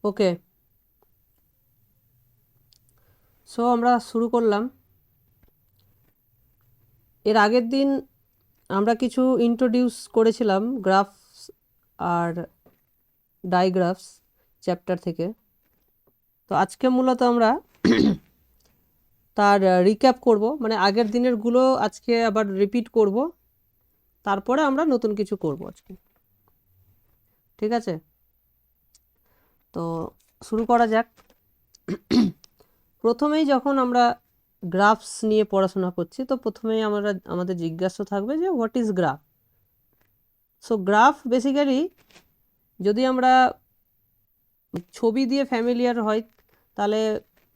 ওকে, so আমরা শুরু করলাম। এর আগের দিন আমরা কিছু ইন্ট্রোডিউস করেছিলাম গ্রাফস আর ডাইগ্রাফস চ্যাপ্টার থেকে। তো আজকে মূলত আমরা তার রিক্যাপ করব, মানে আগের দিনেরগুলো আজকে আবার রিপিট করব, তারপরে আমরা নতুন কিছু করব আজকে। ঠিক আছে, তো শুরু করা যাক। প্রথমেই যখন আমরা গ্রাফস নিয়ে পড়াশোনা করছি, তো প্রথমেই আমাদের জিজ্ঞাসা থাকবে যে what is graph. So graph basically, যদি আমরা ছবি দিয়ে ফ্যামিলিয়ার হয়, তাহলে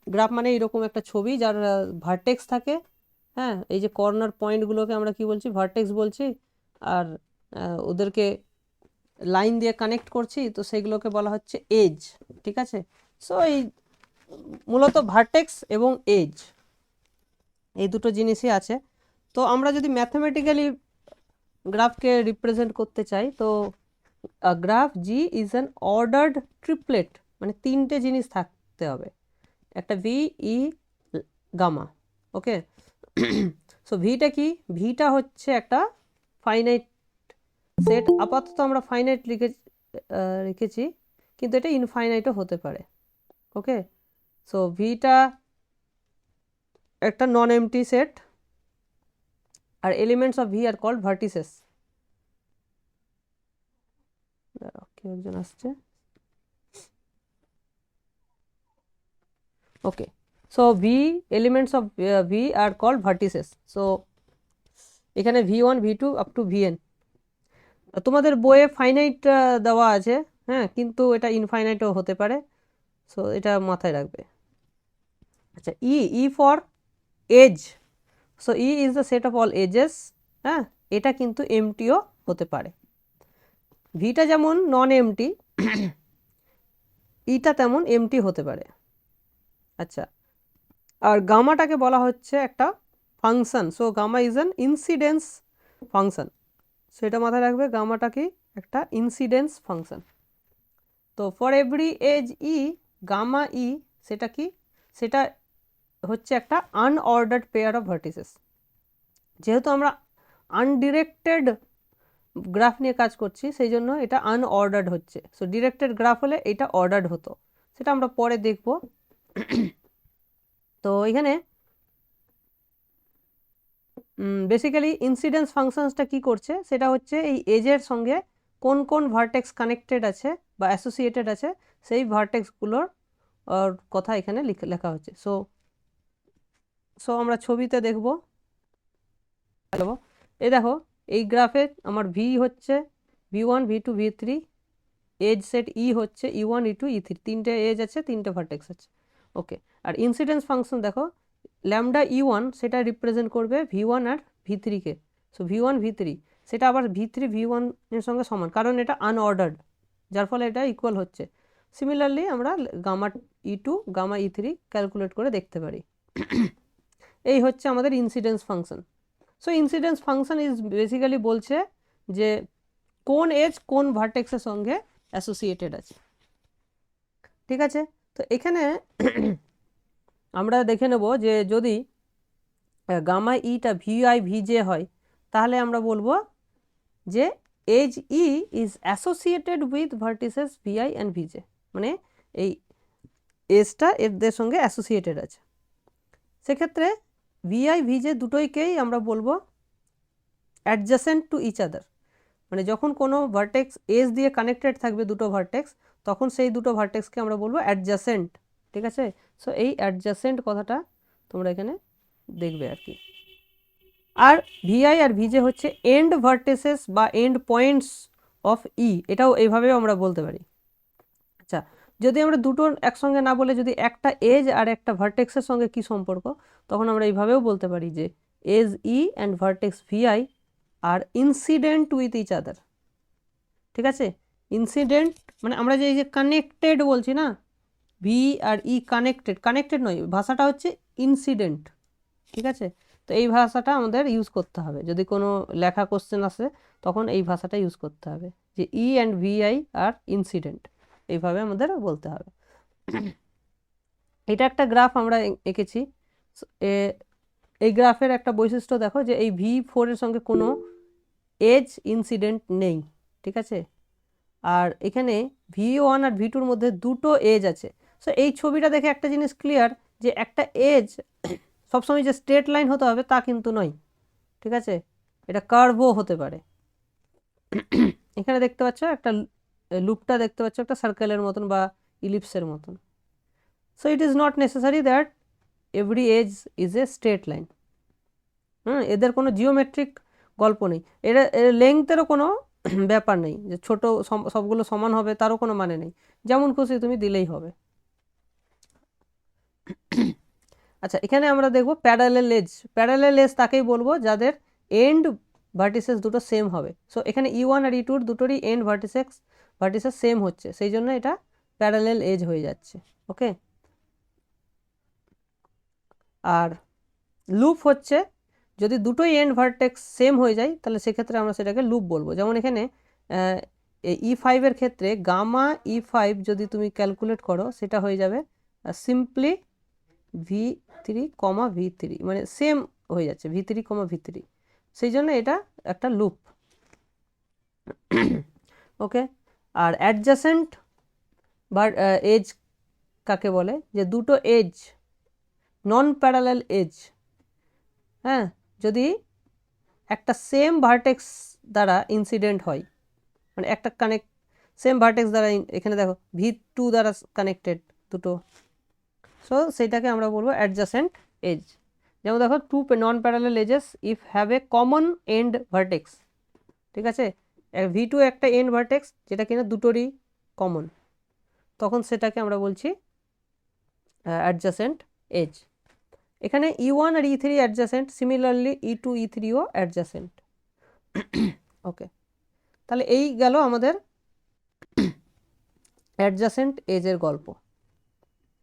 গ্রাফ মানে এরকম একটা ছবি যার ভার্টেক্স থাকে। হ্যাঁ, এই যে কর্নার পয়েন্টগুলোকে আমরা কি বলছি, ভার্টেক্স বলছি, আর ওদেরকে লাইন দিয়ে কানেক্ট করছি, তো সেগুলোকে বলা হচ্ছে এজ। ঠিক আছে, সো এই মূলত ভার্টেক্স এবং এজ, এই দুটো জিনিসই আছে। তো আমরা যদি ম্যাথমেটিক্যালি গ্রাফকে রিপ্রেজেন্ট করতে চাই, তো graph G is an ordered triplet, মানে তিনটে জিনিস থাকতে হবে, একটা ভি, ই, গামা। ওকে, সো ভিটা কি, ভিটা হচ্ছে একটা ফাইনাইট সেট। আপাতত আমরা ফাইনাইট রেখেছি, কিন্তু এটা ইনফাইনাইটও হতে পারে। ওকে, সো ভিটা একটা নন এমটি সেট, আর elements of V are called vertices. কেউ একজন আসছে। Okay, so V, elements of V are called vertices. So এখানে ভি1 ভি2 আপ টু ভিএন। তোমাদের বইয়ে ফাইনাইট দেওয়া আছে, হ্যাঁ, কিন্তু এটা ইনফাইনাইটও হতে পারে, সো এটা মাথায় রাখবে। আচ্ছা, E for edge, so E is the set of all edges. হ্যাঁ, এটা কিন্তু এমটিও হতে পারে। ভিটা যেমন নন এমটি, ইটা তেমন এমটি হতে পারে। আচ্ছা, আর গামাটাকে বলা হচ্ছে একটা function, so gamma is an incidence function. সেটা মাথায় রাখবে, গামাটা কি একটা ইনসিডেন্স ফাংশন। তো for every edge E, gamma E সেটা কি, সেটা হচ্ছে একটা আনঅর্ডার্ড পেয়ার অফ ভার্টিসেস। যেহেতু আমরা আনডিরেক্টেড গ্রাফ নিয়ে কাজ করছি, সেই জন্য এটা আনঅর্ডার্ড হচ্ছে। সো ডিরেক্টেড গ্রাফ হলে এটা অর্ডার্ড হতো, সেটা আমরা পরে দেখব। তো এখানে বেসিক্যালি ইনসিডেন্স ফাংশনসটা কি করছে, সেটা হচ্ছে এই এজের সঙ্গে কোন কোন ভার্টেক্স কানেক্টেড আছে বা অ্যাসোসিয়েটেড আছে, সেই ভার্টেক্সগুলোর কথা এখানে লেখা হচ্ছে। সো সো আমরা ছবিতে দেখব। এই দেখো, এই গ্রাফে আমার ভি হচ্ছে ভি1 ভি2 ভি3, এজ সেট ই হচ্ছে ই1 ই2 ই3, তিনটে এজ আছে, তিনটে ভার্টেক্স আছে। ওকে, আর ইনসিডেন্স ফাংশন দেখো, ল্যামডা ই1 সেটা রিপ্রেজেন্ট করবে ভি1 আর ভি3কে। সো ভি1 ভি3 সেটা আবার ভি3 ভি1 এর সঙ্গে সমান, কারণ এটা আনঅর্ডার্ড, যার ফলে এটা ইকুয়াল হচ্ছে। সিমিলারলি আমরা গামা ই2 গামা ই3 ক্যালকুলেট করে দেখতে পারি। এই হচ্ছে আমাদের incidence function. So incidence function is basically বলছে যে কোন এজ কোন ভার্টেক্সের সঙ্গে অ্যাসোসিয়েটেড আছে। ঠিক আছে, তো এখানে আমরা দেখে নেব যে যদি গামা ইটা ভিআই ভিজে হয়, তাহলে আমরা বলবো যে edge E is associated with vertices VI and VJ, মানে এই এজটা এদের সঙ্গে অ্যাসোসিয়েটেড আছে। সেক্ষেত্রে ভিআই ভিজে দুটোইকেই আমরা বলবো অ্যাডজাসেন্ট টু ইচ আদার, মানে যখন কোনো ভার্টেক্স এজ দিয়ে কানেক্টেড থাকবে দুটো ভার্টেক্স, তখন সেই দুটো ভার্টেক্সকে আমরা বলবো অ্যাডজাসেন্ট। ঠিক আছে, সো এই অ্যাডজাসেন্ট কথাটা তোমরা এখানে দেখবে আর কি। আর ভিআই আর ভিজে হচ্ছে এন্ড ভার্টেসেস বা এন্ড পয়েন্টস অফ ই, এটাও এইভাবেও আমরা বলতে পারি। আচ্ছা, যদি আমরা দুটো একসঙ্গে না বলে যদি একটা এজ আর একটা ভার্টেক্সের সঙ্গে কি সম্পর্ক, তখন আমরা এইভাবেও বলতে পারি যে edge E and vertex VI আর ইনসিডেন্ট উইথ ইচ আদার। ঠিক আছে, ইনসিডেন্ট মানে আমরা যে এই যে কানেক্টেড বলছি না, ভি আর ই কানেক্টেড, কানেক্টেড নয়, ভাষাটা হচ্ছে ইনসিডেন্ট। ঠিক আছে, তো এই ভাষাটা আমাদের ইউজ করতে হবে, যদি কোনো লেখা কোশ্চেন আসে তখন এই ভাষাটা ইউজ করতে হবে যে ই অ্যান্ড ভিআই আর ইনসিডেন্ট। এইভাবে আমাদের বলতে হবে। এটা একটা গ্রাফ আমরা এঁকেছি। এই গ্রাফের একটা বৈশিষ্ট্য দেখো যে এই V4 এর সঙ্গে কোনো এজ ইনসিডেন্ট নেই, ঠিক আছে। আর এখানে V1 আর V2-র মধ্যে দুটো এজ আছে। সো এই ছবিটা দেখে একটা জিনিস ক্লিয়ার যে একটা এজ সবসময় যে স্ট্রেট লাইন হতে হবে তা কিন্তু নয়, ঠিক আছে, এটা কার্ভও হতে পারে। এখানে দেখতে পাচ্ছ একটা লুপটা দেখতে পাচ্ছ একটা সার্কেলের মতন বা ইলিপসের মতন। So it is not necessary that every edge is a straight line. এদের কোনো জিওমেট্রিক গল্প নেই, এর লেংথেরও কোনো ব্যাপার নেই যে ছোট সবগুলো সমান হবে তারও কোনো মানে নেই, যেমন খুশি তুমি দিলেই হবে। আচ্ছা, এখানে আমরা দেখব প্যারালেল এজ। প্যারালেল এজ তাকেই বলবো যাদের এন্ড ভার্টিসেস দুটো সেম হবে। সো এখানে E1 আর E2 দুটোরই এন্ড ভার্টিসেস সেম হচ্ছে, সেই জন্য এটা প্যারালেল এজ হয়ে যাচ্ছে। ওকে, আর লুপ হচ্ছে যদি দুটোই এন্ড ভার্টেক্স সেম হয়ে যায় তাহলে সেক্ষেত্রে আমরা সেটাকে লুপ বলবো। যেমন এখানে E5 এর ক্ষেত্রে গামা E5 যদি তুমি ক্যালকুলেট করো সেটা হয়ে যাবে সিম্পলি V3, V3, মানে সেম হয়ে যাচ্ছে V3, V3, সেই জন্য এটা একটা লুপ। ওকে, আর অ্যাডজাসেন্ট বা এজ কাকে বলে, যে দুটো এজ নন প্যারালাল এজ, হ্যাঁ, যদি একটা সেম ভার্টেক্স দ্বারা ইনসিডেন্ট হয়, মানে একটা সেম ভার্টেক্স দ্বারা, এখানে দেখো V2 দ্বারা কানেক্টেড দুটো, সো সেইটাকে আমরা বলবো অ্যাডজাসেন্ট এজ। যেমন দেখো two non parallel edges if have a common end vertex, ঠিক আছে, V2 একটা এন্ড ভার্টেক্স যেটা কিনা দুটোরই কমন, তখন সেটাকে আমরা বলছি অ্যাডজাসেন্ট এজ। এখানে E1 আর E3 অ্যাডজাসেন্ট, সিমিলারলি E2, E3ও অ্যাডজাসেন্ট। ওকে, তাহলে এই গেল আমাদের অ্যাডজাসেন্ট এজের গল্প।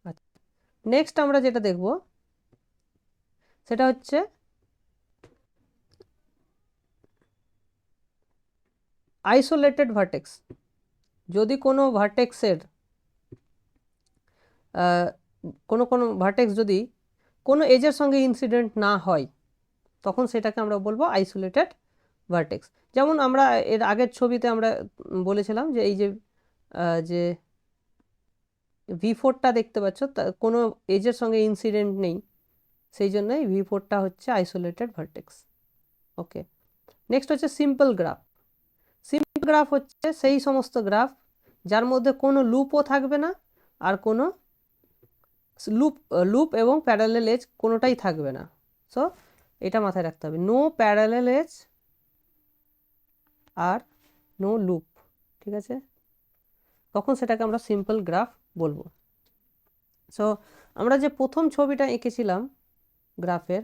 আচ্ছা, নেক্সট আমরা যেটা দেখব সেটা হচ্ছে আইসোলেটেড ভার্টেক্স। যদি কোনো ভার্টেক্সের কোনো ভার্টেক্স যদি কোনো এজের সঙ্গে ইনসিডেন্ট না হয় তখন সেটাকে আমরা বলবো আইসোলেটেড ভার্টেক্স। যেমন আমরা এর আগের ছবিতে আমরা বলেছিলাম যে এই যে V4টা দেখতে পাচ্ছ কোনো এজের সঙ্গে ইনসিডেন্ট নেই, সেই জন্যই V4টা হচ্ছে আইসোলেটেড ভার্টেক্স। ওকে, নেক্সট হচ্ছে সিম্পল গ্রাফ। সিম্পল গ্রাফ হচ্ছে সেই সমস্ত গ্রাফ যার মধ্যে কোনো লুপও থাকবে না আর কোনো লুপ এবং প্যারালেল এজ কোনোটাই থাকবে না। সো এটা মাথায় রাখতে হবে, নো প্যারালেল এজ আর নো লুপ, ঠিক আছে, তখন সেটাকে আমরা সিম্পল গ্রাফ বলবো। সো আমরা যে প্রথম ছবিটা এঁকেছিলাম গ্রাফের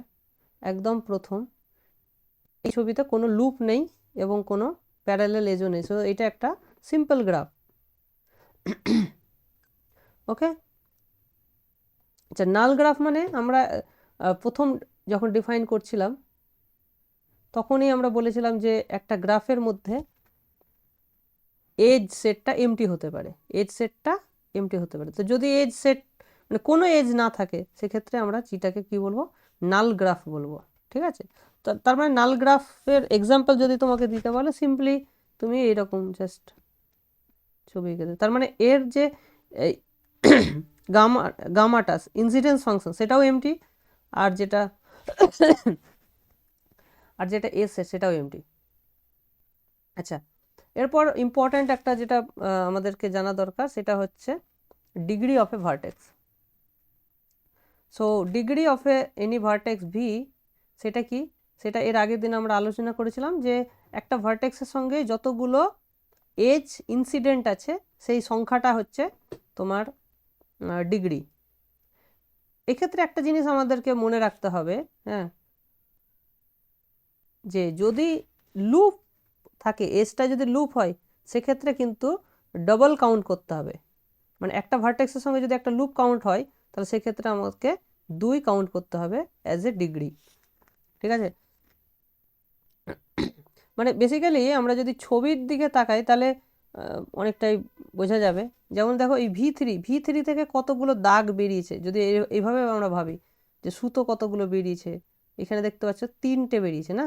একদম প্রথম, এই ছবিতে কোনো লুপ নেই এবং কোনো প্যারালেল এজও নেই, সো এটা একটা সিম্পল গ্রাফ। ওকে, আচ্ছা, নাল গ্রাফ মানে আমরা প্রথম যখন ডিফাইন করছিলাম তখনই আমরা বলেছিলাম যে একটা গ্রাফের মধ্যে এজ সেটটা এমটি হতে পারে, এজ সেটটা এমটি হতে পারে। তো যদি এজ সেট মানে কোনো এজ না থাকে সেক্ষেত্রে আমরা যেটাকে কি বলবো, নাল গ্রাফ বলবো, ঠিক আছে। তো তার মানে নাল গ্রাফের এক্সাম্পল যদি তোমাকে দিতে বলে সিম্পলি তুমি এইরকম জাস্ট ছবি এঁকে দেবে, তার মানে এর যে গামাটা ইনসিডেন্স ফাংশন সেটাও এমটি, আর যেটা এস সেটাও এমটি। আচ্ছা, এরপর ইম্পর্ট্যান্ট একটা যেটা আমাদেরকে জানা দরকার সেটা হচ্ছে degree of A vertex. So degree of any vertex V, সেটা কি, সেটা এর আগের দিন আমরা আলোচনা করেছিলাম যে একটা ভার্টেক্সের সঙ্গে যতগুলো এজ ইনসিডেন্ট আছে সেই সংখ্যাটা হচ্ছে তোমার ডিগ্রি। এক্ষেত্রে একটা জিনিস আমাদেরকে মনে রাখতে হবে, হ্যাঁ, যে যদি লুপ থাকে, এজটা যদি লুপ হয় সেক্ষেত্রে কিন্তু ডবল কাউন্ট করতে হবে, মানে একটা ভার্টেক্সের সঙ্গে যদি একটা লুপ কাউন্ট হয় তাহলে সেক্ষেত্রে আমাকে 2 কাউন্ট করতে হবে অ্যাজ এ ডিগ্রি, ঠিক আছে। মানে বেসিক্যালি আমরা যদি ছবির দিকে তাকাই তাহলে অনেকটাই বোঝা যাবে। যেমন দেখো এই ভি থ্রি থেকে কতগুলো দাগ বেরিয়েছে, যদি এইভাবে আমরা ভাবি যে সুতো কতগুলো বেরিয়েছে, এখানে দেখতে পাচ্ছ 3টে বেরিয়েছে না,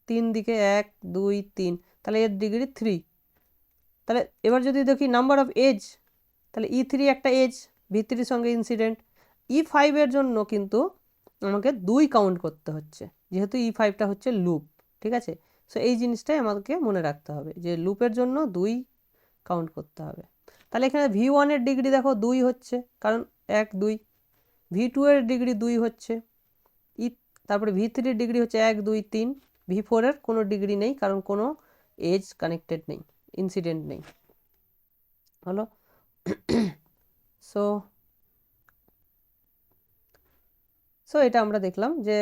3 দিকে 1 2 3, তাহলে এর ডিগ্রি 3। তাহলে এবার যদি দেখি নাম্বার অফ এজ, তাহলে E3 একটা এজ, ভি3 সঙ্গে ইনসিডেন্ট। E5 জন্য কিন্তু আমাকে 2 কাউন্ট করতে হচ্ছে, যেহেতু E5টা হচ্ছে লুপ, ঠিক আছে। সো এই জিনিসটাই আমাকে মনে রাখতে হবে যে লুপের জন্য 2 কাউন্ট করতে হবে। তাহলে এখানে V1 ডিগ্রি দেখো 2 হচ্ছে, কারণ 1 2। V2 ডিগ্রি 2 হচ্ছে, তারপরে V3 ডিগ্রি হচ্ছে 1 2 3। V4 কোনো ডিগ্রি নেই, কারণ কোনো এজ কানেক্টেড নেই, ইনসিডেন্ট নেই। হলো। সো সো এটা আমরা দেখলাম যে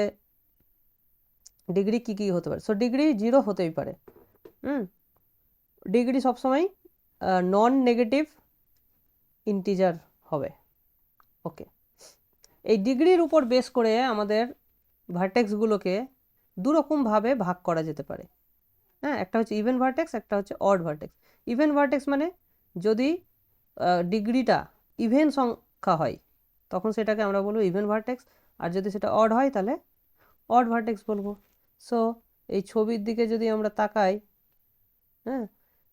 ডিগ্রি কি কি হতে পারে। সো ডিগ্রি 0 হতেই পারে। ডিগ্রি সবসময় নন নেগেটিভ ইন্টিজার হবে। ওকে, এই ডিগ্রির উপর বেস করে আমাদের ভার্টেক্সগুলোকে দুরকমভাবে ভাগ করা যেতে পারে। হ্যাঁ, একটা হচ্ছে ইভেন ভার্টেক্স, একটা হচ্ছে অড ভার্টেক্স। ইভেন ভার্টেক্স মানে যদি ডিগ্রিটা ইভেন সংখ্যা হয় তখন সেটাকে আমরা বলবো ইভেন ভার্টেক্স, আর যদি সেটা অড হয় তাহলে অড ভার্টেক্স বলবো। সো এই ছবির দিকে যদি আমরা তাকাই, হ্যাঁ,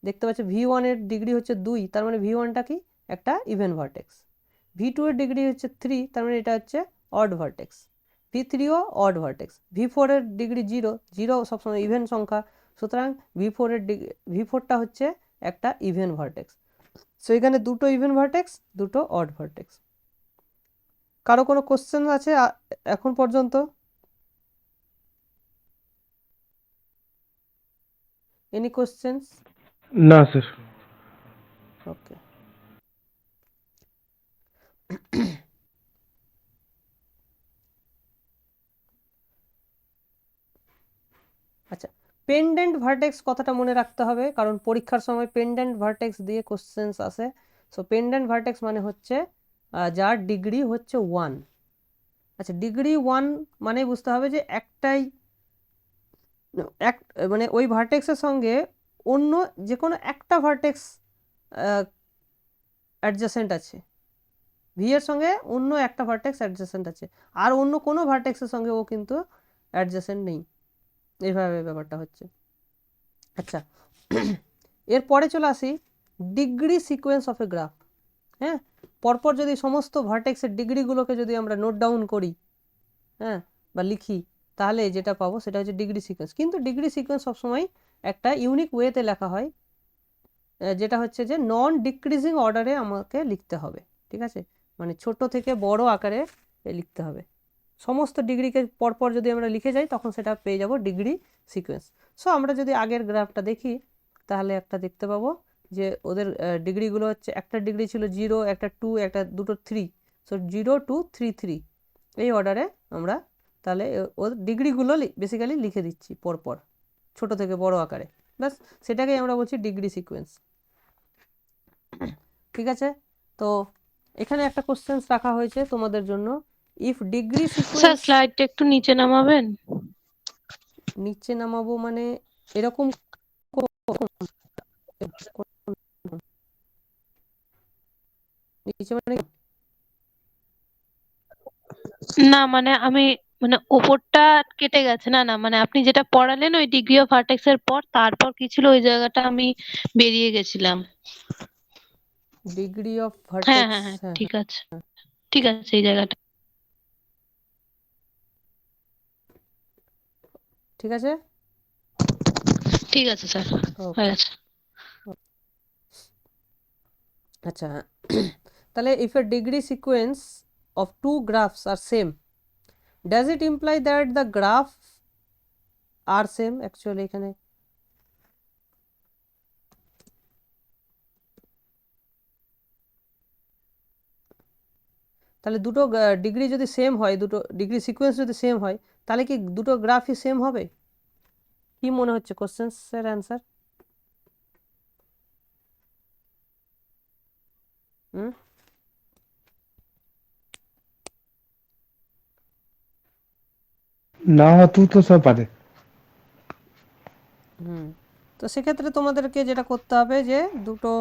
দেখতে পাচ্ছি V1 ডিগ্রি হচ্ছে 2, তার মানে V1টা কি একটা ইভেন ভার্টেক্স। V2 ডিগ্রি হচ্ছে 3, তার মানে এটা হচ্ছে অড ভার্টেক্স। V3ও অড ভার্টেক্স। V4 ডিগ্রি 0, 0 সবসময় ইভেন সংখ্যা, সুতরাং V4টা হচ্ছে একটা ইভেন ভার্টেক্স। সো এখানে দুটো ইভেন ভার্টেক্স, দুটো অড ভার্টেক্স। কারো কোনো কোশ্চেন আছে এখন পর্যন্ত? Any questions? না স্যার। ওকে। আচ্ছা, পেন্ডেন্ট ভার্টেক্স কথাটা মনে রাখতে হবে, কারণ পরীক্ষার সময় পেন্ডেন্ট ভার্টেক্স দিয়ে কোশ্চেন্স আসে। সো পেন্ডেন্ট ভার্টেক্স মানে হচ্ছে যার ডিগ্রি হচ্ছে 1। আচ্ছা, ডিগ্রি 1 মানে বুঝতে হবে যে একটাই এক, মানে ওই ভার্টেক্সের সঙ্গে অন্য যে কোনো একটা ভার্টেক্স অ্যাডজাসেন্ট আছে, ভি এর সঙ্গে অন্য একটা ভার্টেক্স অ্যাডজাসেন্ট আছে, আর অন্য কোনো ভার্টেক্সের সঙ্গে ও কিন্তু অ্যাডজাসেন্ট নেই। এইভাবে ব্যাপারটা হচ্ছে। আচ্ছা, এরপরে চলে আসি degree sequence of A graph. হ্যাঁ, পরপর যদি সমস্ত ভার্টেক্সের ডিগ্রিগুলোকে যদি আমরা নোট ডাউন করি, হ্যাঁ, বা লিখি, তাহলে যেটা পাবো সেটা হচ্ছে ডিগ্রি সিকোয়েন্স। কিন্তু ডিগ্রি সিকোয়েন্স সবসময় একটা ইউনিক ওয়েতে লেখা হয়, যেটা হচ্ছে যে নন ডিক্রিজিং অর্ডারে আমাকে লিখতে হবে, ঠিক আছে। মানে ছোট থেকে বড় আকারে লিখতে হবে। সমস্ত ডিগ্রিকে পরপর যদি আমরা লিখে যাই তখন সেটা পেয়ে যাব ডিগ্রি সিকোয়েন্স। সো আমরা যদি আগের গ্রাফটা দেখি তাহলে একটা দেখতে পাবো যে ওদের ডিগ্রিগুলো হচ্ছে, একটা ডিগ্রি ছিল 0, একটা 2, একটা দুটো 3। সো 0 2 3 3 এই অর্ডারে আমরা তাহলে ওর ডিগ্রিগুলো বেসিক্যালি লিখে দিচ্ছি পরপর ছোট থেকে বড় আকারে, ব্যাস সেটাকেই আমরা বলছি ডিগ্রি সিকোয়েন্স। ঠিক আছে, তো এখানে একটা কোশ্চেন্স রাখা হয়েছে তোমাদের জন্য, ইফ ডিগ্রি স্যার সিকোয়েন্স। স্লাইডটা একটু নিচে নামাবেন। নিচে নামাবো মানে এরকম নিচে মানে না মানে আমি মানে ওপরটা কেটে গেছে, না না মানে আপনি যেটা পড়ালেন ওই ডিগ্রি অফ ভার্টেক্স এর পর তারপর কি ছিল ওই জায়গাটা আমি বেরিয়ে গেছিলাম। ডিগ্রি অফ হ্যাঁ ভার্টেক্স, হ্যাঁ হ্যাঁ হ্যাঁ ঠিক আছে, ঠিক আছে এই জায়গাটা। ঠিক আছে, ঠিক আছে স্যার, ওকে। হয়ে গেছে। আচ্ছা, তাহলে if a degree sequence of two graphs are same, does it imply that the graph are same? Actually এখানে তাহলে দুটো ডিগ্রি যদি সেম হয়, দুটো ডিগ্রি সিকোয়েন্স যদি সেম হয়, তাহলে কি দুটো গ্রাফই সেম হবে? কি মনে হচ্ছে কোশ্চেন্সের অ্যান্সার? হুম, না হতেও তো স্যার পারে। হুম, তো সেক্ষেত্রে তোমাদেরকে যেটা করতে হবে যে দুটো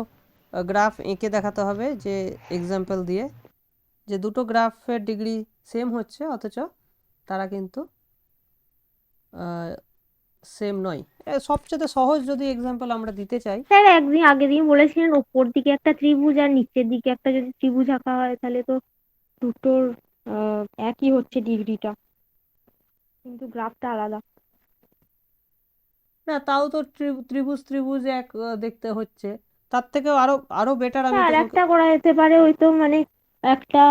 গ্রাফ এঁকে দেখাতে হবে, যে এক্সাম্পল দিয়ে, যে দুটো গ্রাফের ডিগ্রি সেম হচ্ছে অথচ তারা কিন্তু সেম নয়। সবচেয়ে সহজ যদি এক্সাম্পল আমরা দিতে চাই, স্যার একদিন আগের দিন বলেছিলেন ওপর দিকে একটা ত্রিভুজ আর নিচের দিকে একটা যদি ত্রিভুজ আঁকা হয় তাহলে তো দুটোর একই হচ্ছে ডিগ্রিটা, কিন্তু গ্রাফটা আলাদা। না তাও তো ত্রিভুজ ত্রিভুজ এক দেখতে হচ্ছে। তার থেকেও আরো আরো বেটার আমি আর তোমাকে, একটা করা যেতে পারে, ওই তো মানে একটা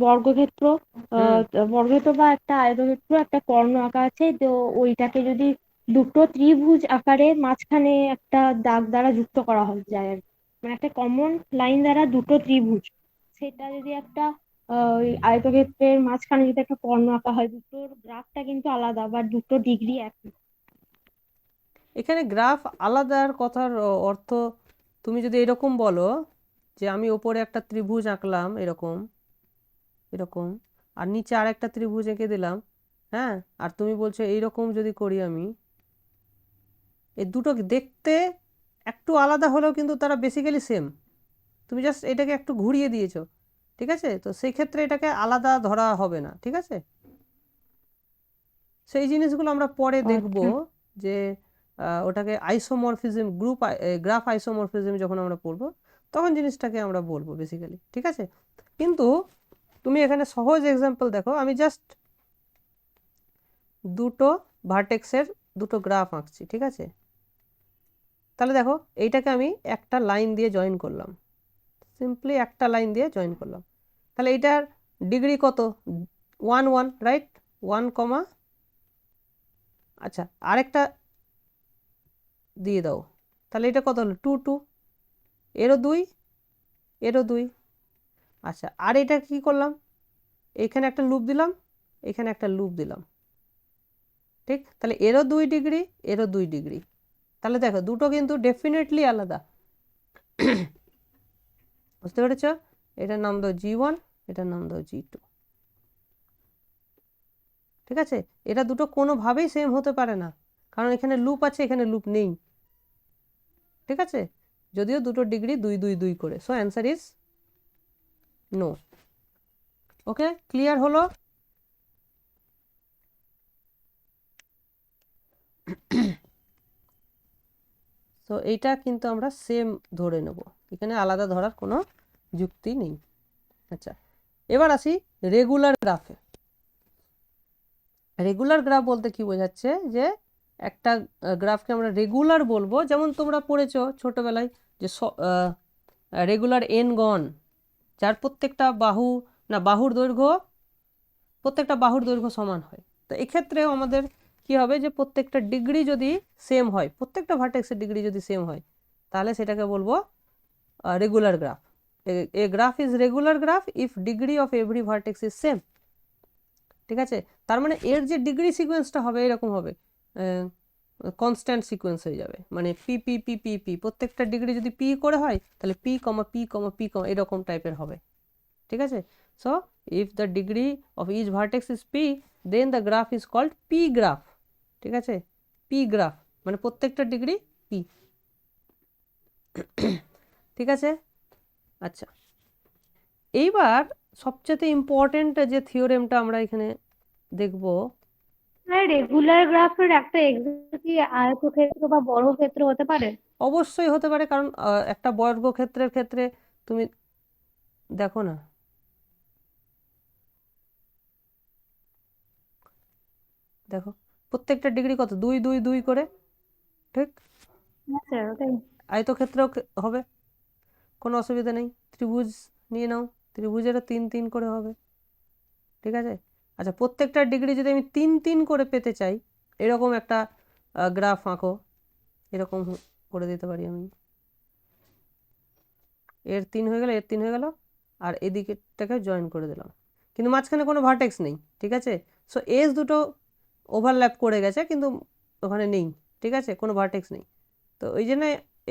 বর্গক্ষেত্র, হুম বর্গক্ষেত্র বা একটা আয়তক্ষেত্র, একটা কর্ণ আঁকা আছে, তো ওইটাকে যদি দুটো ত্রিভুজ আকারে মাঝখানে একটা দাগ দ্বারা যুক্ত করা যায় আর কি। মানে একটা কমন লাইন দ্বারা দুটো ত্রিভুজ, সেটা যদি একটা ওই আয়তক্ষেত্রের মাঝখানে যদি একটা কর্ণ আঁকা হয়, দুটোর গ্রাফটা কিন্তু আলাদা বা দুটো ডিগ্রি একই। এখানে গ্রাফ আলাদার কথার অর্থ, তুমি যদি এরকম বলো যে আমি ওপরে একটা ত্রিভুজ আঁকলাম এরকম এরকম, আর নিচে আর একটা ত্রিভুজ এঁকে দিলাম, হ্যাঁ, আর তুমি বলছো এইরকম যদি করি আমি, এই দুটো দেখতে একটু আলাদা হলেও কিন্তু তারা বেসিক্যালি সেম। তুমি জাস্ট এটাকে একটু ঘুরিয়ে দিয়েছো, ঠিক আছে, তো সেই ক্ষেত্রে এটাকে আলাদা ধরা হবে না, ঠিক আছে। সেই জিনিসগুলো আমরা পরে দেখব, আচ্ছা যে ওটাকে আইসোমরফিজম গ্রাফ আইসোমরফিজম যখন আমরা পড়বো তখন জিনিসটাকে আমরা বলবো বেসিক্যালি, ঠিক আছে। কিন্তু তুমি এখানে সহজ এক্সাম্পল দেখো, আমি জাস্ট দুটো ভার্টেক্সের দুটো গ্রাফ আঁকছি, ঠিক আছে। তাহলে দেখো এইটাকে আমি একটা লাইন দিয়ে জয়েন করলাম, সিম্পলি একটা লাইন দিয়ে জয়েন করলাম। তাহলে এটার ডিগ্রি কত? 1 1, রাইট, 1 কমা, আচ্ছা আরেকটা দিয়ে দাও, তাহলে এটা কত হলো? 2 2, এরও 2, এরও 2। আচ্ছা আর এটা কি করলাম? এখানে একটা লুপ দিলাম, এখানে একটা লুপ দিলাম, ঠিক, তাহলে এরও 2 ডিগ্রি, এরও 2 ডিগ্রি। তাহলে দেখো দুটো কিন্তু ডেফিনেটলি আলাদা। বুঝতে পেরেছ? এটার নাম দাও G1, এটার নাম দাও G2, ঠিক আছে। এটা দুটো কোনোভাবেই সেম হতে পারে না, কারণ এখানে লুপ আছে, এখানে লুপ নেই, ঠিক আছে, যদিও দুটো ডিগ্রি 2 2 2 করে। So answer is no. Okay, clear হলো? তো এইটা কিন্তু আমরা সেম ধরে নেব, এখানে আলাদা ধরার কোনো যুক্তি নেই। আচ্ছা এবার আসি রেগুলার গ্রাফে। রেগুলার গ্রাফ বলতে কি বোঝাচ্ছে, যে একটা গ্রাফকে আমরা রেগুলার বলবো, যেমন তোমরা পড়েছো ছোটবেলায় যে রেগুলার এন গন, যার প্রত্যেকটা বাহু, না বাহুর দৈর্ঘ্য, প্রত্যেকটা বাহুর দৈর্ঘ্য সমান হয়। তো এক্ষেত্রেও আমাদের কি হবে, যে প্রত্যেকটা ডিগ্রি যদি সেম হয়, প্রত্যেকটা ভার্টেক্সের ডিগ্রি যদি সেম হয়, তাহলে সেটাকে বলবো regular graph. A graph is regular graph if degree of every vertex is same, ঠিক আছে। তার মানে এর যে ডিগ্রি সিকোয়েন্সটা হবে এরকম হবে, কনস্ট্যান্ট সিকোয়েন্স হয়ে যাবে, মানে P P P P P, প্রত্যেকটা ডিগ্রি যদি পি করে হয় তাহলে P comma P comma P comma এরকম টাইপের হবে, ঠিক আছে। So if the degree of each vertex is P, then the graph is called P graph, ঠিক আছে, পি গ্রাফ, মানে প্রত্যেকটা ডিগ্রি পি, ঠিক আছে। আচ্ছা এইবার সবচেয়ে ইম্পর্টেন্ট যে থিওরেমটা আমরা এখানে দেখব, রেগুলার গ্রাফের একটা এক্সাম্পল কি আয়তক্ষেত্র বা বর্গক্ষেত্র হতে পারে? অবশ্যই হতে পারে, কারণ একটা বর্গক্ষেত্রের ক্ষেত্রে তুমি দেখো না, দেখো প্রত্যেকটা ডিগ্রি কত? 2 2 2 করে, ঠিক। হ্যাঁ স্যার ওটাই। আয়তক্ষেত্রেও হবে, কোনো অসুবিধা নেই। ত্রিভুজ নিয়ে নাও, ত্রিভুজেরও 3 3 করে হবে, ঠিক আছে। আচ্ছা প্রত্যেকটা ডিগ্রি যদি আমি 3 3 করে পেতে চাই, এরকম একটা গ্রাফ আঁকো, এরকম করে দিতে পারি আমি, এর 3 হয়ে গেল, এর 3 হয়ে গেল, আর এদিকেরটাকে জয়েন করে দিলাম, কিন্তু মাঝখানে কোনো ভার্টেক্স নেই, ঠিক আছে। সো এজ দুটো ওভারল্যাপ করে গেছে কিন্তু ওখানে নেই, ঠিক আছে, কোনো ভার্টেক্স নেই। তো ওই জন্য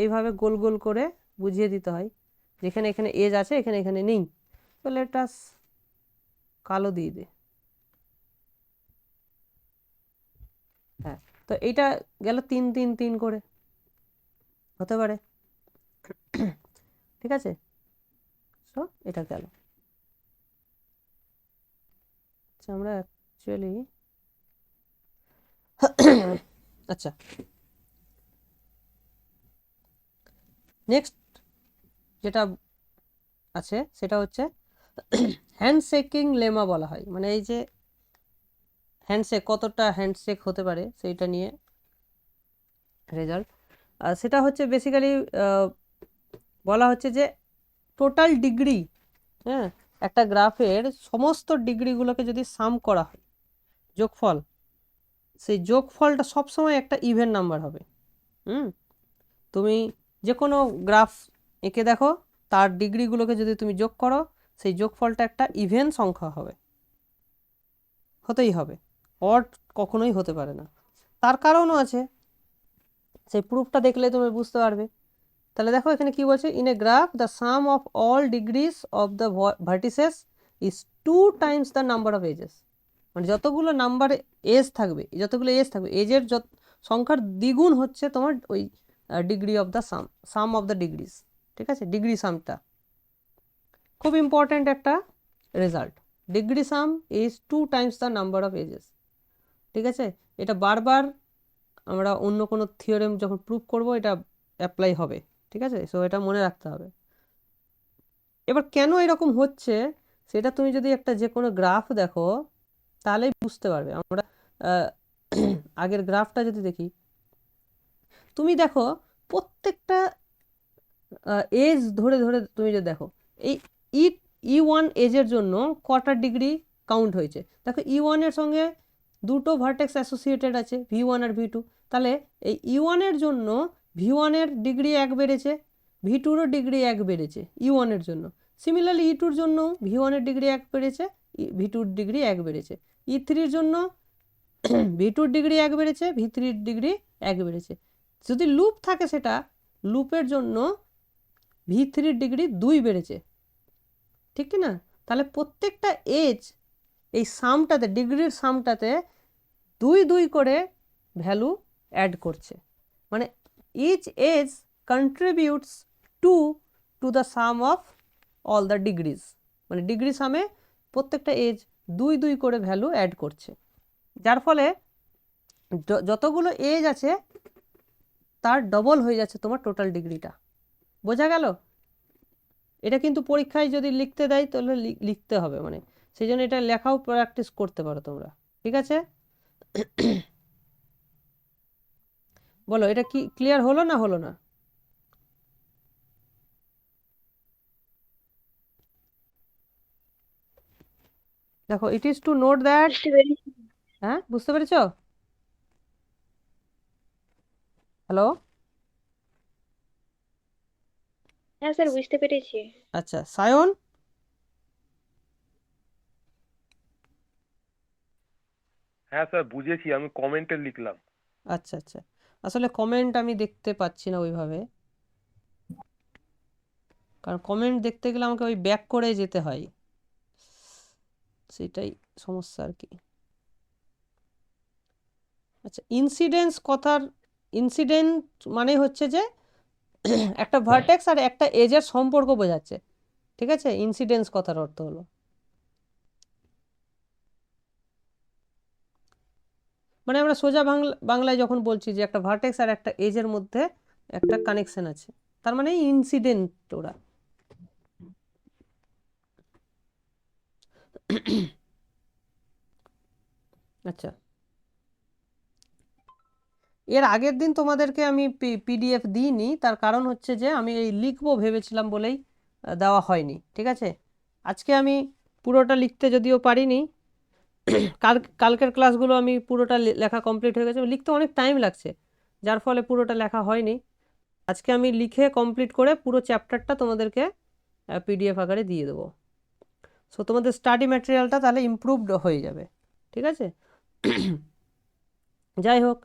এইভাবে গোল গোল করে বুঝিয়ে দিতে হয়, যেখানে এখানে এজ আছে, এখানে এখানে নেই। তো লেটাস কালো দিয়ে দে, হ্যাঁ। তো এইটা গেল 3 3 3 করে হতে পারে। ঠিক আছে, সো এটা গেল। আচ্ছা আমরা অ্যাকচুয়ালি আচ্ছা নেক্সট যেটা আছে সেটা হচ্ছে হ্যান্ডশেকিং লেমা বলা হয়, মানে এই যে হ্যান্ডশেক কতটা হ্যান্ডশেক হতে পারে সেইটা নিয়ে রেজাল্ট। আর সেটা হচ্ছে বেসিক্যালি বলা হচ্ছে যে টোটাল ডিগ্রি, হ্যাঁ, একটা গ্রাফের সমস্ত ডিগ্রিগুলোকে যদি সাম করা হয় যোগফল, সেই যোগফলটা সবসময় একটা ইভেন নাম্বার হবে। তুমি যে কোনো গ্রাফ এঁকে দেখো, তার ডিগ্রিগুলোকে যদি তুমি যোগ করো সেই যোগফলটা একটা ইভেন সংখ্যা হবে, হতেই হবে, অড কখনোই হতে পারে না। তার কারণও আছে, সেই প্রুফটা দেখলে তুমি বুঝতে পারবে। তাহলে দেখো এখানে কি বলছে, in a graph the sum of all degrees of the vertices is 2 times the number of edges. মানে যতগুলো নাম্বার এজ থাকবে, এজের সংখ্যার দ্বিগুণ হচ্ছে তোমার ওই degree of the sum of the degrees. ঠিক আছে, ডিগ্রি সামটা খুব ইম্পর্ট্যান্ট একটা result. Degree sum is 2 times the number of edges. ঠিক আছে, এটা বারবার আমরা অন্য কোনো থিওরেম যখন প্রুভ করব এটা অ্যাপ্লাই হবে। ঠিক আছে, সো এটা মনে রাখতে হবে। এবার কেন এরকম হচ্ছে সেটা তুমি যদি একটা যে কোনো গ্রাফ দেখো তাহলেই বুঝতে পারবে। আমরা আগের গ্রাফটা যদি দেখি, তুমি দেখো প্রত্যেকটা এজ ধরে ধরে তুমি যদি দেখো এই E1 এজের জন্য কটা ডিগ্রি কাউন্ট হয়েছে। দেখো E1 এর সঙ্গে দুটো ভার্টেক্স অ্যাসোসিয়েটেড আছে, V1 আর V2। তাহলে এই E1 এর জন্য V1 এর ডিগ্রি 1 বেড়েছে, V2রও ডিগ্রি 1 বেড়েছে E1 এর জন্য। সিমিলারলি E2 এর জন্য V1 এর ডিগ্রি 1 বেড়েছে, V2 এর ডিগ্রি 1 বেড়েছে। E3 এর জন্য V2 এর ডিগ্রি 1 বেড়েছে, V3 এর ডিগ্রি 1 বেড়েছে। যদি লুপ থাকে সেটা লুপের জন্য V3 এর ডিগ্রি 2 বেড়েছে, ঠিক কি না? তাহলে প্রত্যেকটা এজ এই সামটাতে, ডিগ্রির সামটাতে 2 2 করে ভ্যালু অ্যাড করছে। মানে each edge contributes 2 to the sum of all the degrees. মানে ডিগ্রি সামে প্রত্যেকটা এজ 2 2 করে ভ্যালু অ্যাড করছে, যার ফলে যতগুলো এজ আছে তার ডবল হয়ে যাচ্ছে তোমার টোটাল ডিগ্রিটা। বোঝা গেল? এটা কিন্তু পরীক্ষায় যদি লিখতে দেয় তাহলে লিখতে হবে, মানে সেই জন্য এটা লেখাও প্র্যাকটিস করতে পারো তোমরা। ঠিক আছে, বলো এটা কি ক্লিয়ার হলো না হলো না? দেখো, it is to note that, হ্যাঁ বুঝতে পেরেছ? হ্যালো, হ্যাঁ স্যার, বুঝতে পেরেছি। আচ্ছা সায়ন, হ্যাঁ স্যার বুঝেছি, আমি কমেন্টে লিখলাম। আচ্ছা আচ্ছা, আসলে কমেন্ট আমি দেখতে পাচ্ছি না ওইভাবে, কারণ কমেন্ট দেখতে গেলে আমাকে ওই ব্যাক করে যেতে হয়, সেটাই সমস্যা আর কি। আচ্ছা, ইনসিডেন্স কথার ইনসিডেন্ট মানে হচ্ছে যে একটা ভার্টেক্স আর একটা এজের সম্পর্ক বোঝাচ্ছে। ঠিক আছে, ইনসিডেন্স কথার অর্থ হলো, মানে আমরা সোজা বাংলায় যখন বলছি যে একটা ভার্টেক্স আর একটা এজের মধ্যে একটা কানেকশন আছে, তার মানে ইনসিডেন্ট ওরা। আচ্ছা, এর আগের দিন তোমাদেরকে আমি পিডিএফ দিইনি, তার কারণ হচ্ছে যে আমি এই লিখবো ভেবেছিলাম বলেই দেওয়া হয়নি। ঠিক আছে, আজকে আমি পুরোটা লিখতে যদিও পারিনি, কালকের ক্লাসগুলো আমি পুরোটা লেখা কমপ্লিট হয়ে গেছে, লিখতে অনেক টাইম লাগছে যার ফলে পুরোটা লেখা হয়নি। আজকে আমি লিখে কমপ্লিট করে পুরো চ্যাপ্টারটা তোমাদেরকে পিডিএফ আকারে দিয়ে দেবো। সো তোমাদের স্টাডি ম্যাটেরিয়ালটা তাহলে ইমপ্রুভড হয়ে যাবে। ঠিক আছে, যাই হোক,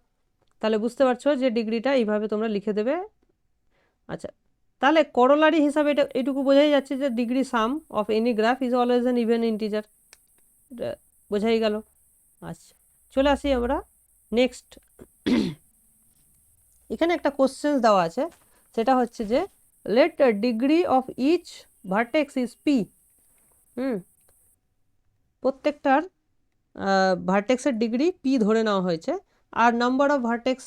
তাহলে বুঝতে পারছো যে ডিগ্রিটা এইভাবে তোমরা লিখে দেবে। আচ্ছা, তাহলে করোলারি হিসাবে এটা এটুকু বোঝাই যাচ্ছে যে degree some of any graph is always an even integer, এটা বোঝাই গেল। আচ্ছা, চলে আসি আমরা নেক্সট। এখানে একটা কোশ্চেন দেওয়া আছে, সেটা হচ্ছে যে let degree of each vertex is p. প্রত্যেকটার ভার্টেক্সের ডিগ্রি p ধরে নেওয়া হয়েছে, আর number of vertex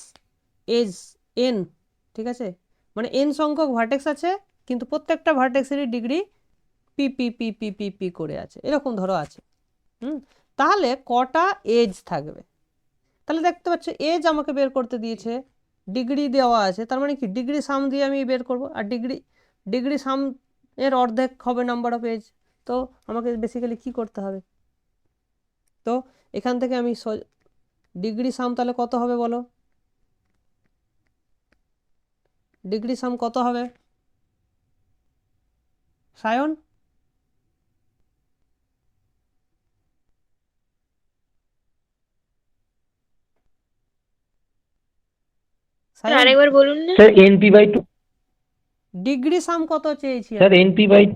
edge n, ঠিক আছে, মানে n সংখ্যক ভার্টেক্স আছে কিন্তু প্রত্যেকটা ভার্টেক্সেরই degree P P P P P P করে আছে, এরকম ধরো আছে। তাহলে কটা এজ থাকবে? তাহলে দেখতে পাচ্ছ এজ আমাকে বের করতে দিয়েছে, ডিগ্রি দেওয়া আছে, তার মানে কি ডিগ্রি সাম দিয়ে আমি বের করব, আর ডিগ্রি সাম এর অর্ধেক হবে নাম্বার অফ এজ। তো আমাকে বেসিক্যালি কি করতে হবে? তো এখান থেকে আমি ডিগ্রি সাম তাহলে কত হবে বলো? ডিগ্রি সাম কত হবে সায়ন? সায়ন আরেকবার বলুন না। স্যার NP/2 ডিগ্রি সাম কত চেয়েছি স্যার আমি? NP/2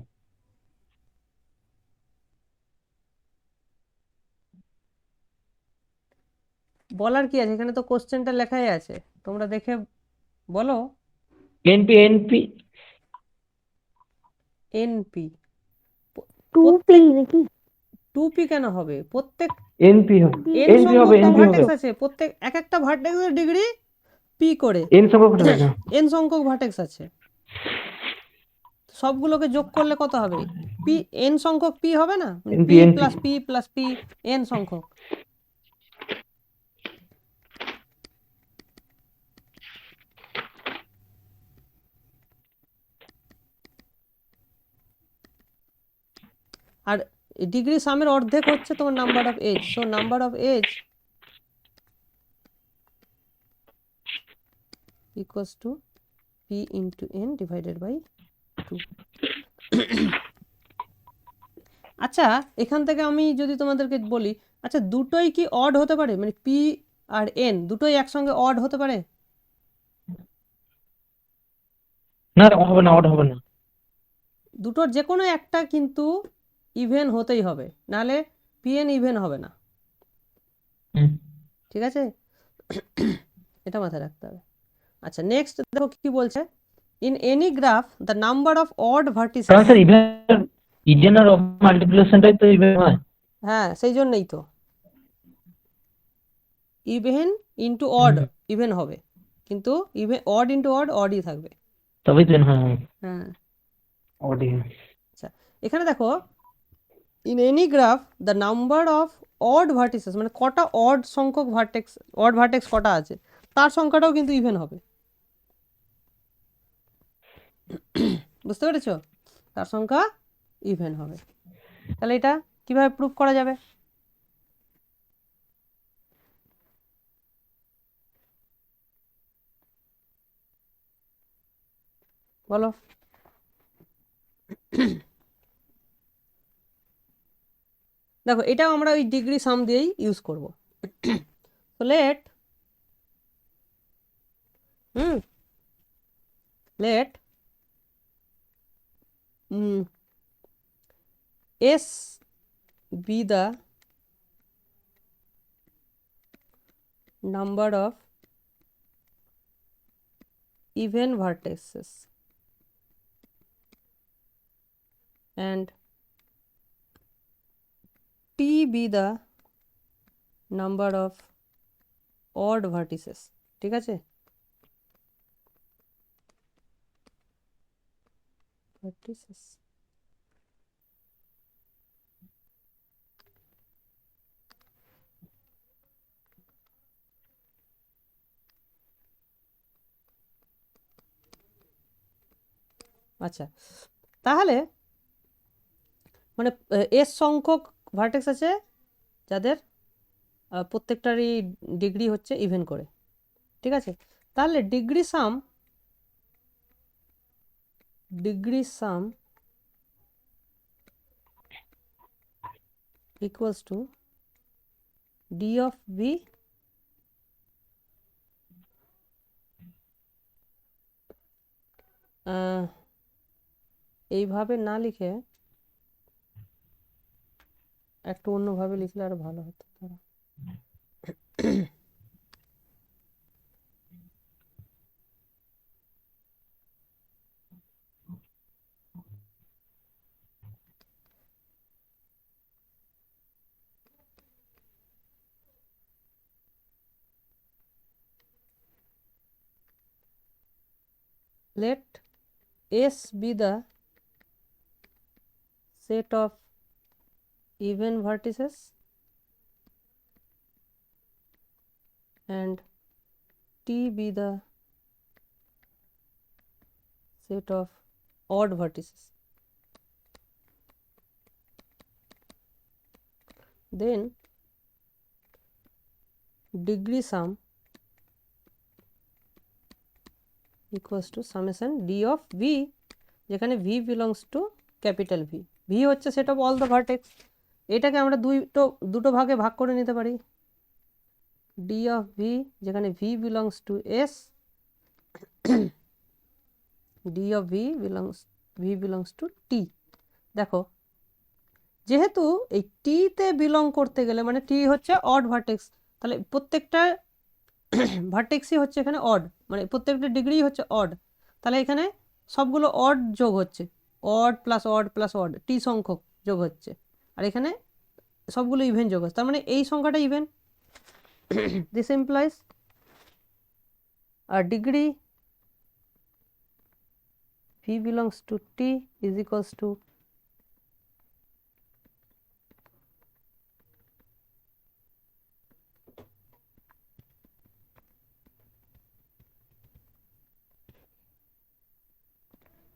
বলার কি আছে, এখানে তো কোশ্চেনটা লেখাই আছে, তোমরা দেখে বলো। NP এনপি 2p নাকি? 2p কেন হবে? প্রত্যেক NP হবে n NP সংখ্যক হবে NP হবে ভার্টেক্স আছে, প্রত্যেক এক একটা ভার্টেক্সের ডিগ্রি p করে n সংখ্যক থাকে n সংখ্যক ভার্টেক্স আছে, সবগুলোকে যোগ করলে কত হবে? p n সংখ্যক p হবে না, মানে NP p NP plus p plus p n সংখ্যক। আর ডিগ্রি সামের অর্ধেক হচ্ছে তোমার number of edge, so number of edge equals to p into n divided by 2। আচ্ছা, এখান থেকে আমি যদি তোমাদেরকে বলি, আচ্ছা দুটোই কি অড হতে পারে, মানে p আর n দুটোই একসঙ্গে অড হতে পারে? না হবে না, অড হবে না। দুটোর যে কোনো একটা কিন্তু ইভেন হতেই হবে, নাহলে pn ইভেন হবে না, ঠিক আছে? এটা মাথায় রাখতে হবে। আচ্ছা নেক্সট দেখো কি বলছে, in any graph the number of odd vertices. কারণ স্যার ইভেন আর মাল্টিপ্লিকেশনটাই তো ইভেন হয়। হ্যাঁ সেই জন্যই তো ইভেন ইন্টু অড ইভেন হবে, কিন্তু ইভেন অড ইন্টু অড অডই থাকবে। তবেই তো হয়। হ্যাঁ অডই। আচ্ছা এখানে দেখো, in any graph the number of odd vertices, মানে কটা অড সংখ্যক ভার্টেক্স কটা আছে তার সংখ্যাটাও কিন্তু ইভেন হবে, বুঝতে পেরেছো? তার সংখ্যা ইভেন হবে। তাহলে এটা কিভাবে প্রুফ করা যাবে? বলো। দেখো এটাও আমরা ওই ডিগ্রি সাম দিয়েই ইউজ করব। তো late S be the number of even vertices and T be the number of odd vertices, ঠিক আছে? Vertices আচ্ছা, তাহলে মানে এস সংখ্যক ভার্টেক্স আছে যাদের প্রত্যেকটারই ডিগ্রি হচ্ছে ইভেন করে, ঠিক আছে? তাহলে degree some equals to d of b এইভাবে না লিখে একটু অন্যভাবে লিখলে আরো ভালো হতো। let S be the set of even vertices and T be the set of odd vertices. Then degree sum equals to summation d of v, যেখানে v belongs to capital V. V হচ্ছে set of all the vertex. এটাকে আমরা দুটো ভাগে ভাগ করে নিতে পারি। d of v যেখানে v belongs to S, d of v belongs to T. দেখো যেহেতু এই T তে বিলং করতে গেলে মানে T হচ্ছে অড ভার্টেক্স, তাহলে প্রত্যেকটা ভার্টেক্সই হচ্ছে এখানে অড, মানে প্রত্যেকটা ডিগ্রি হচ্ছে অড, তাহলে এখানে সবগুলো অড যোগ হচ্ছে, odd plus odd plus odd, T সংখ্যক যোগ হচ্ছে, আর এখানে সবগুলো ইভেন যোগ হচ্ছে, তার মানে এই সংখ্যাটা ইভেন। দিস ইমপ্লাইজ আর degree v belongs to T is equals to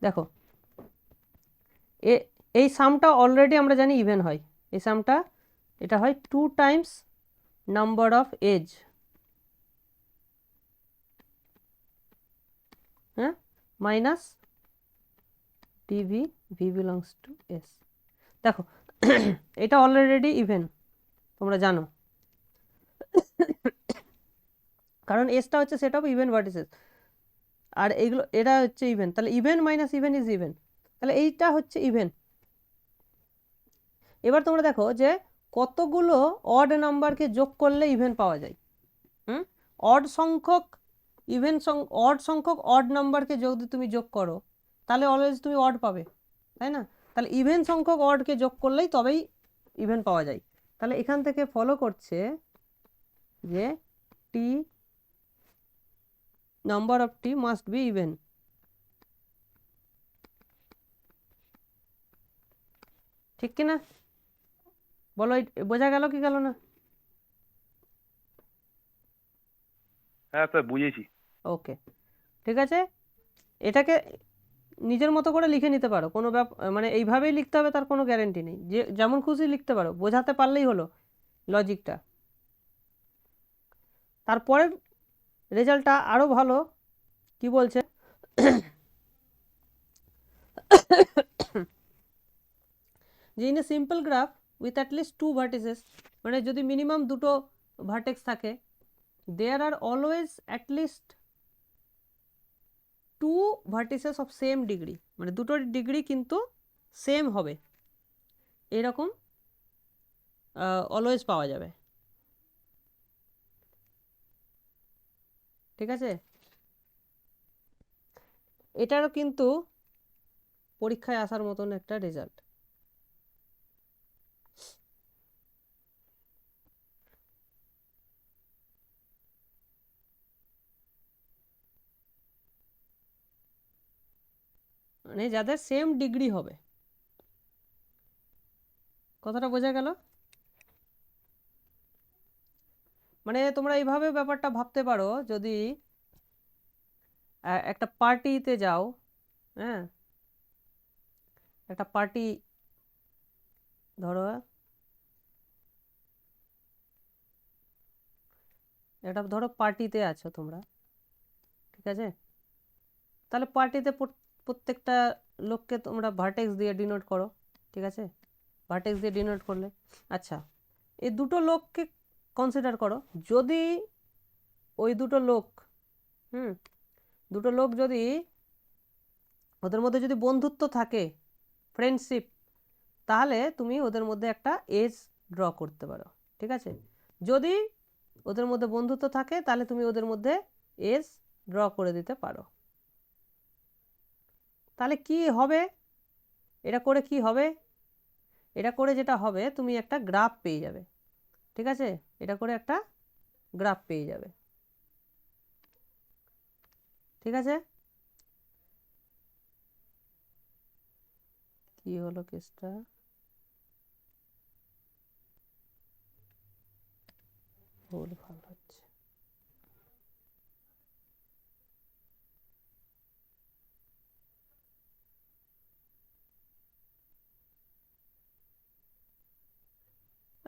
দেখো এই সামটা অলরেডি আমরা জানি ইভেন হয়, এই সামটা এটা হয় 2 টাইমস নাম্বার অফ এজ, হ্যাঁ, minus DV V belongs to S. দেখো এটা অলরেডি ইভেন তোমরা জানো, কারণ এসটা হচ্ছে সেট অফ ইভেন ভার্টিসেস আর এইগুলো এটা হচ্ছে ইভেন, তাহলে even minus even is even, তাহলে এইটা হচ্ছে ইভেন। এবার তোমরা দেখো যে কতগুলো অড নাম্বারকে যোগ করলে ইভেন পাওয়া যায়। অড সংখ্যক অড সংখ্যক অড নাম্বারকে যদি তুমি যোগ করো তাহলে অলওয়েজ তুমি অড পাবে, তাই না? তাহলে ইভেন সংখ্যক অডকে যোগ করলেই তবেই ইভেন পাওয়া যায়। তাহলে এখান থেকে ফলো করছে যে T number of T must be even. ঠিক কিনা বলো, বোঝা গেল কি গেল না? হ্যাঁ স্যার বুঝেছি। ওকে, ঠিক আছে, এটাকে নিজের মতো করে লিখে নিতে পারো, কোনো মানে এইভাবেই লিখতে হবে তার কোনো গ্যারেন্টি নেই, যে যেমন খুশি লিখতে পারো, বোঝাতে পারলেই হলো লজিকটা। তারপরের রেজাল্টটা আরো ভালো, কি বলছে যে in a simple graph with at least 2 vertices, মানে যদি মিনিমাম দুটো ভার্টেক্স থাকে, there are always at least 2 vertices of same degree, মানে দুটো ডিগ্রি কিন্তু সেম হবে, এরকম অলওয়েজ পাওয়া যাবে। ঠিক আছে, এটারও কিন্তু পরীক্ষায় আসার মতন একটা রেজাল্ট। মানে যাদের সেম ডিগ্রি হবে, কথাটা বোঝা গেল? মানে তোমরা এইভাবে ব্যাপারটা ভাবতে পারো, যদি একটা পার্টিতে যাও, হ্যাঁ, একটা পার্টি ধরো, এটা ধরো পার্টিতে আছো তোমরা, ঠিক আছে, তাহলে পার্টিতে প্রত্যেকটা লোককে তোমরা ভার্টেক্স দিয়ে ডিনোট করো, ঠিক আছে, ভার্টেক্স দিয়ে ডিনোট করলে, আচ্ছা এই দুটো লোককে কনসিডার করো, যদি ওই দুটো লোক যদি ওদের মধ্যে যদি বন্ধুত্ব থাকে, ফ্রেন্ডশিপ, তাহলে তুমি ওদের মধ্যে একটা এজ ড্র করতে পারো, ঠিক আছে, যদি ওদের মধ্যে বন্ধুত্ব থাকে তাহলে তুমি ওদের মধ্যে এজ ড্র করে দিতে পারো। তাহলে কি হবে, এটা করে কি হবে, এটা করে যেটা হবে তুমি একটা গ্রাফ পেয়ে যাবে, ঠিক আছে, এটা করে একটা গ্রাফ পেয়ে যাবে, ঠিক আছে। কি হলো কেসটা? ভুল ভাল হচ্ছে।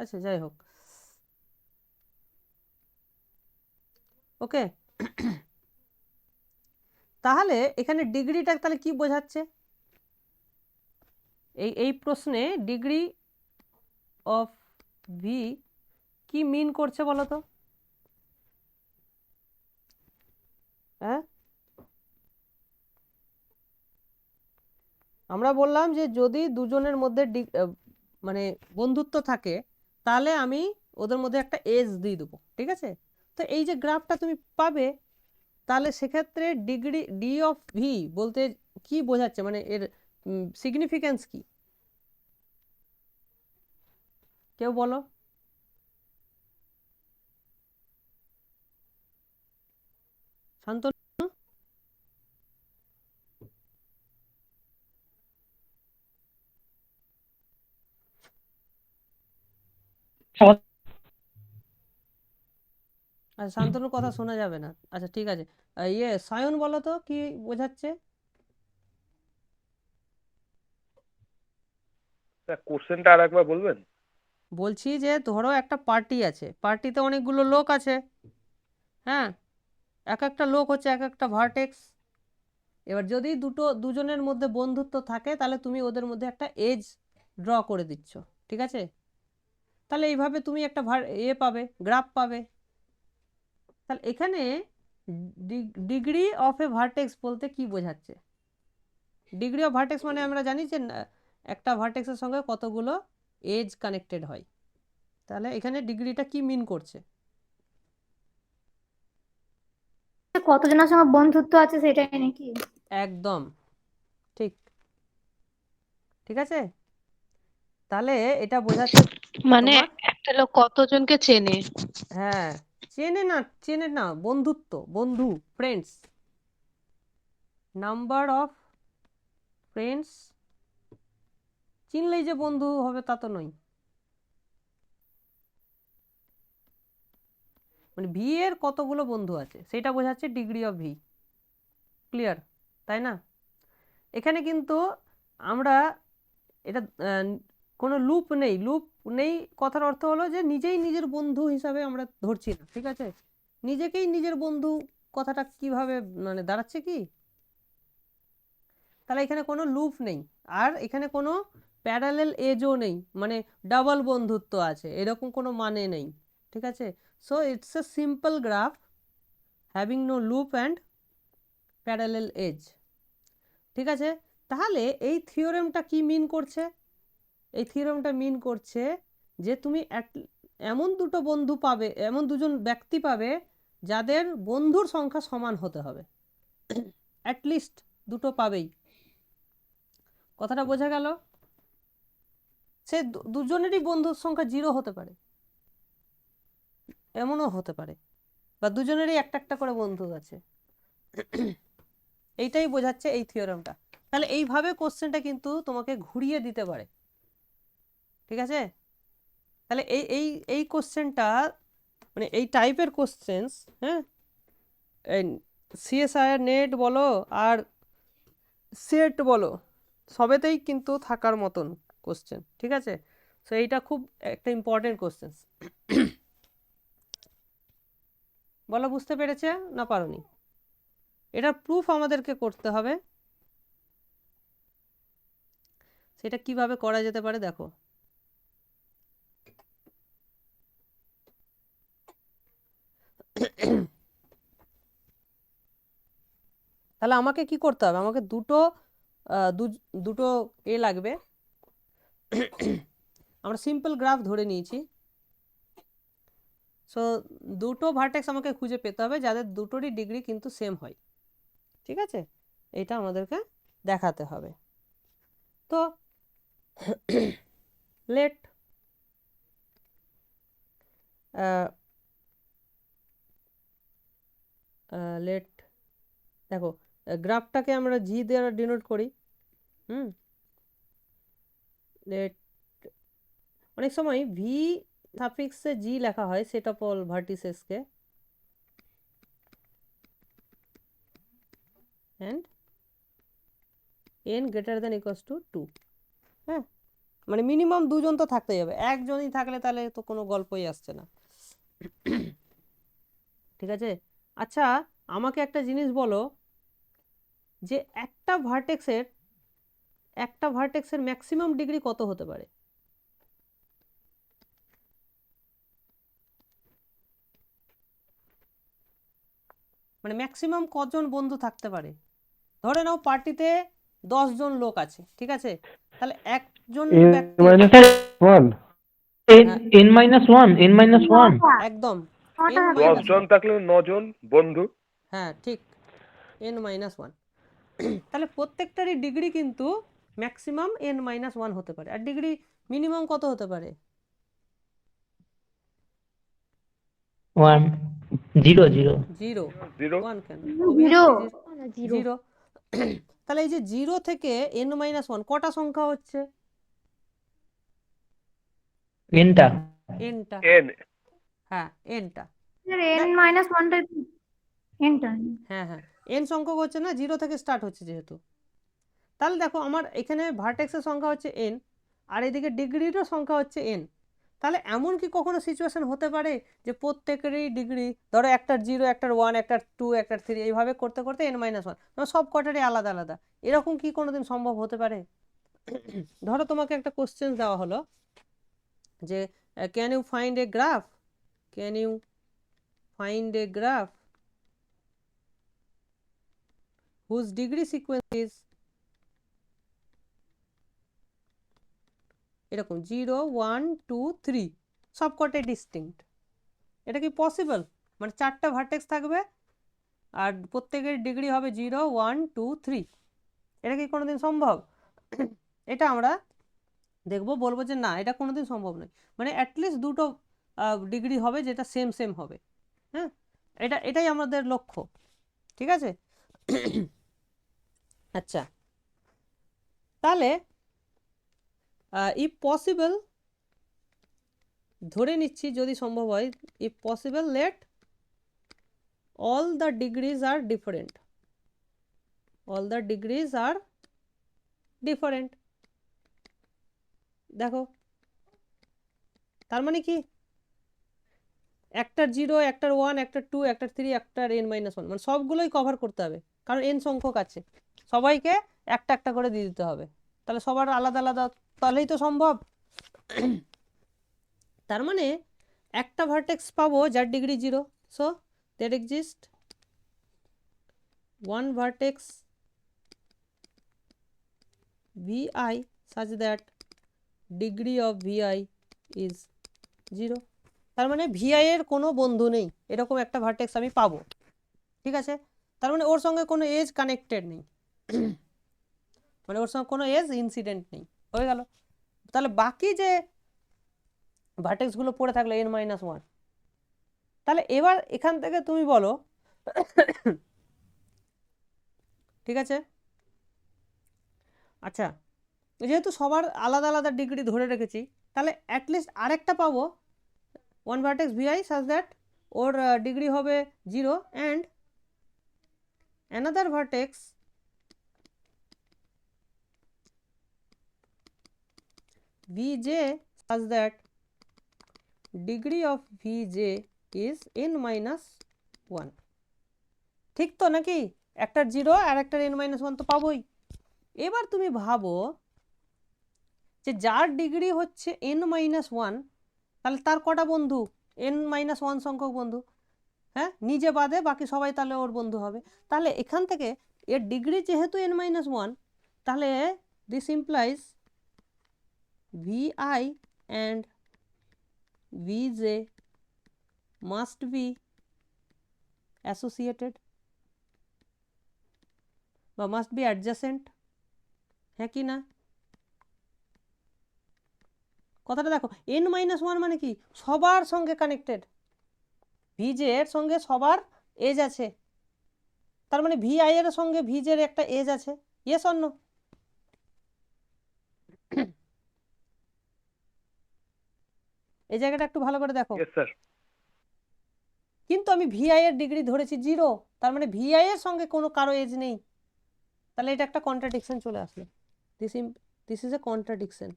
আচ্ছা যাই হোক, ওকে। তাহলে এখানে ডিগ্রিটা তাহলে কি বোঝাচ্ছে? এই প্রশ্নে ডিগ্রি অফ ভি কি মিন করছে বলো তো? হ্যাঁ, আমরা বললাম যে যদি দুজনের মধ্যে মানে বন্ধুত্ব থাকে তাহলে আমি ওদের মধ্যে একটা এজ দিয়ে দেবো, ঠিক আছে? তো এই যে গ্রাফটা তুমি পাবে, তাহলে সেক্ষেত্রে ডিগ্রি ডি অফ ভি বলতে কি বোঝাচ্ছে, মানে এর সিগনিফিক্যান্স কি? কেউ বলো। শান্তনু? আচ্ছা, শান্তনুর কথা শোনা যাবে না। আচ্ছা ঠিক আছে, ইয়ে সায়ন বলো তো কি বোঝাচ্ছে? স্যার কোশ্চেনটা আর একবার বলবেন? বলছি যে ধরো একটা পার্টি আছে, পার্টিতে অনেকগুলো লোক আছে, হ্যাঁ, এক একটা লোক হচ্ছে এক একটা ভার্টেক্স। এবার যদি দুজনের মধ্যে বন্ধুত্ব থাকে তাহলে তুমি ওদের মধ্যে একটা এজ ড্র করে দিচ্ছ, ঠিক আছে? তাহলে এইভাবে তুমি একটা পাবে, গ্রাফ পাবে। তাহলে এখানে ডিগ্রি অফ এ ভার্টেক্স বলতে কি বোঝাচ্ছে? ডিগ্রি অফ ভার্টেক্স মানে আমরা জানি যে একটা ভার্টেক্সের সঙ্গে কতগুলো এজ কানেক্টেড হয়। তাহলে এখানে ডিগ্রিটা কি মিন করছে? কতজনের সঙ্গে বন্ধুত্ব আছে সেটাই নাকি? একদম ঠিক, ঠিক আছে। তাহলে এটা বোঝাচ্ছে মানে তোমার, একটা লোক কতজনকে চেনে? হ্যাঁ, চেনে না, বন্ধুত্ব, বন্ধু, ফ্রেন্ডস, নাম্বার অফ ফ্রেন্ডস। চিনলেই যে বন্ধু হবে তা তো নয়। মানে ভি এর কতগুলো বন্ধু আছে সেটা বোঝাচ্ছে ডিগ্রি অফ ভি। ক্লিয়ার, তাই না? এখানে কিন্তু আমরা এটা কোনো লুপ নেই কথার অর্থ হলো যে নিজেই নিজের বন্ধু হিসাবে আমরা ধরছি না, ঠিক আছে? নিজেকেই নিজের বন্ধু কথাটা কিভাবে মানে দাঁড়াচ্ছে কি? তাহলে এখানে কোনো লুপ নেই, আর এখানে কোনো প্যারালেল এজও নেই, মানে ডাবল বন্ধুত্ব আছে এরকম কোনো মানে নেই, ঠিক আছে? So it's a simple graph having no loop and parallel edge, ঠিক আছে? তাহলে এই থিওরেমটা কি মিন করছে? এই থিওরেমটা মিন করছে যে তুমি এমন দুটো বন্ধু পাবে, এমন দুজন ব্যক্তি পাবে যাদের বন্ধুর সংখ্যা সমান হতে হবে। অ্যাটলিস্ট দুটো পাবেই। কথাটা বোঝা গেল? সে দুজনেরই বন্ধুর সংখ্যা 0 হতে পারে, এমনও হতে পারে, বা দুজনেরই একটা একটা করে বন্ধু আছে। এইটাই বোঝাচ্ছে এই থিওরেমটা। তাহলে এইভাবে কোশ্চেনটা কিন্তু তোমাকে ঘুরিয়ে দিতে পারে, ঠিক আছে? তাহলে এই এই এই কোশ্চেনটা মানে এই টাইপের কোশ্চেন্স, হ্যাঁ, সিএসআইআর নেট বলো আর সেট বলো, সবেতেই কিন্তু থাকার মতন কোশ্চেন, ঠিক আছে? সো এইটা খুব একটা ইম্পর্টেন্ট কোশ্চেন। বলো বুঝতে পেরেছে না পারোনি? এটা প্রুফ আমাদেরকে করতে হবে। সেটা কিভাবে করা যেতে পারে দেখো। তাহলে আমাকে কি করতে হবে? আমাকে দুটো লাগবে। আমরা সিম্পল গ্রাফ ধরে নিয়েছি। সো দুটো ভার্টেক্স আমাকে খুঁজে পেতে হবে যাদের দুটোরই ডিগ্রি কিন্তু সেম হয়, ঠিক আছে? এটা আমাদেরকে দেখাতে হবে। তো লেট দেখো, গ্রাফটাকে আমরা জি দ্বারা ডিনোট করি। লেট অনেক সময় ভি সাফিক্সে জি লেখা হয় সেট অফ অল ভার্টিসেসকে, and N greater than equals to 2। হ্যাঁ, মানে মিনিমাম দুজন তো থাকতেই হবে, একজনই থাকলে তাহলে তো কোনো গল্পই আসছে না। ঠিক আছে, আচ্ছা আমাকে একটা জিনিস বলো যে একটা ভার্টেক্সের ম্যাক্সিমাম ডিগ্রি কত হতে পারে? মানে ম্যাক্সিমাম কজন বন্ধু থাকতে পারে? ধরে নাও পার্টিতে 10 জন লোক আছে, ঠিক আছে, তাহলে একজন ব্যক্তি ওয়ান হ্যাঁ n-1 একদম নটা n থাকতে 10 মাইনাস জন 1, থাকলে 9 জন বন্ধু। হ্যাঁ ঠিক n-1। তাহলে প্রত্যেকটারই ডিগ্রি কিন্তু ম্যাক্সিমাম n-1 হতে পারে, আর ডিগ্রি মিনিমাম কত হতে পারে? 1 0 0 0 0 1 কেন? Zero obviously zero. তাহলে এই যে 0 থেকে n-1 কটা সংখ্যা হচ্ছে? nটা nটা, n হ্যাঁ nটা, n-1টা nটা হ্যাঁ হ্যাঁ n সংখ্যক হচ্ছে না, 0 থেকে স্টার্ট হচ্ছে যেহেতু। তাহলে দেখো আমার এখানে ভার্টেক্সের সংখ্যা হচ্ছে n, আর এদিকে ডিগ্রিরও সংখ্যা হচ্ছে n। তাহলে এমন কি কখনো সিচুয়েশন হতে পারে যে প্রত্যেকেরই ডিগ্রি, ধরো একটার 0, একটার 1, একটার 2, একটার 3, এইভাবে করতে করতে n-1, সব কটারই আলাদা আলাদা, এরকম কি কোনোদিন সম্ভব হতে পারে? ধরো তোমাকে একটা কোশ্চেন দেওয়া হলো যে can you find a graph, can you find a graph whose degree sequence is এরকম 0 1 2 3, সবকটাই ডিস্টিংক্ট। এটা কি পসিবল? মানে 4টা ভার্টেক্স থাকবে আর প্রত্যেকের ডিগ্রি হবে 0 1 2 3, এটা কি কোনোদিন সম্ভব? এটা আমরা দেখবো, বলবো যে না এটা কোনোদিন সম্ভব নয়, মানে অ্যাটলিস্ট দুটো ডিগ্রি হবে যেটা সেম সেম হবে। হ্যাঁ, এটাই আমাদের লক্ষ্য, ঠিক আছে। আচ্ছা, তাহলে ইফ পসিবল, ধরে নিচ্ছি যদি সম্ভব হয়, if possible let all the degrees are different, all the degrees are different। দেখো তার মানে কি একটার 0, একটার 1, একটার 2, একটার 3, একটার n-1, মানে সবগুলোই কভার করতে হবে, কারণ n সংখ্যক আছে, সবাইকে একটা একটা করে দিয়ে দিতে হবে, তাহলে সবার আলাদা আলাদা, তাহলেই তো সম্ভব। তার মানে একটা ভার্টেক্স পাবো যার degree 0, so there exist one vertex vi such that degree of vi is 0। তার মানে vi এর কোনো বন্ধু নেই, এরকম একটা ভার্টেক্স আমি পাবো, ঠিক আছে। তার মানে ওর সঙ্গে কোনো এজ কানেক্টেড নেই, মানে ওর সঙ্গে কোনো এজ ইনসিডেন্ট নেই, হয়ে গেল। তাহলে বাকি যে ভার্টেক্সগুলো পড়ে থাকলো n-1, তাহলে এবার এখান থেকে তুমি বলো, ঠিক আছে। আচ্ছা, যেহেতু সবার আলাদা আলাদা ডিগ্রি ধরে রেখেছি, তাহলে অ্যাটলিস্ট আরেকটা পাবো one vertex vi such that or degree হবে 0 and another vertex vj such that degree of vj is n-1। ঠিক তো নাকি? একটার 0 আর একটার n-1 তো পাবোই। এবার তুমি ভাবো যে যার ডিগ্রি হচ্ছে n-1, তাহলে তার কটা বন্ধু? n-1 সংখ্যক বন্ধু, হ্যাঁ, নিজে বাদে বাকি সবাই তাহলে ওর বন্ধু হবে। তাহলে এখান থেকে এর ডিগ্রি যেহেতু n-1, তাহলে this implies vi and vj must be associated বা must be adjacent, হ্যাঁ কি না? কথাটা দেখো, n-1 মানে কি সবার সঙ্গে কানেক্টেড, vj এর সঙ্গে সবার এজ আছে, তার মানে vi এর সঙ্গে vj এর একটা এজ আছে, ইয়েস অর নো? এই জায়গাটা একটু ভালো করে দেখো, ইয়েস স্যার। কিন্তু আমি ভিআই এর ডিগ্রি ধরেছি 0, তার মানে ভিআই এর সঙ্গে কোনো কারো এজ নেই, তাহলে এটা একটা কন্ট্রাডিকশন চলে আসলো। দিস ইজ এ কন্ট্রাডিকশন,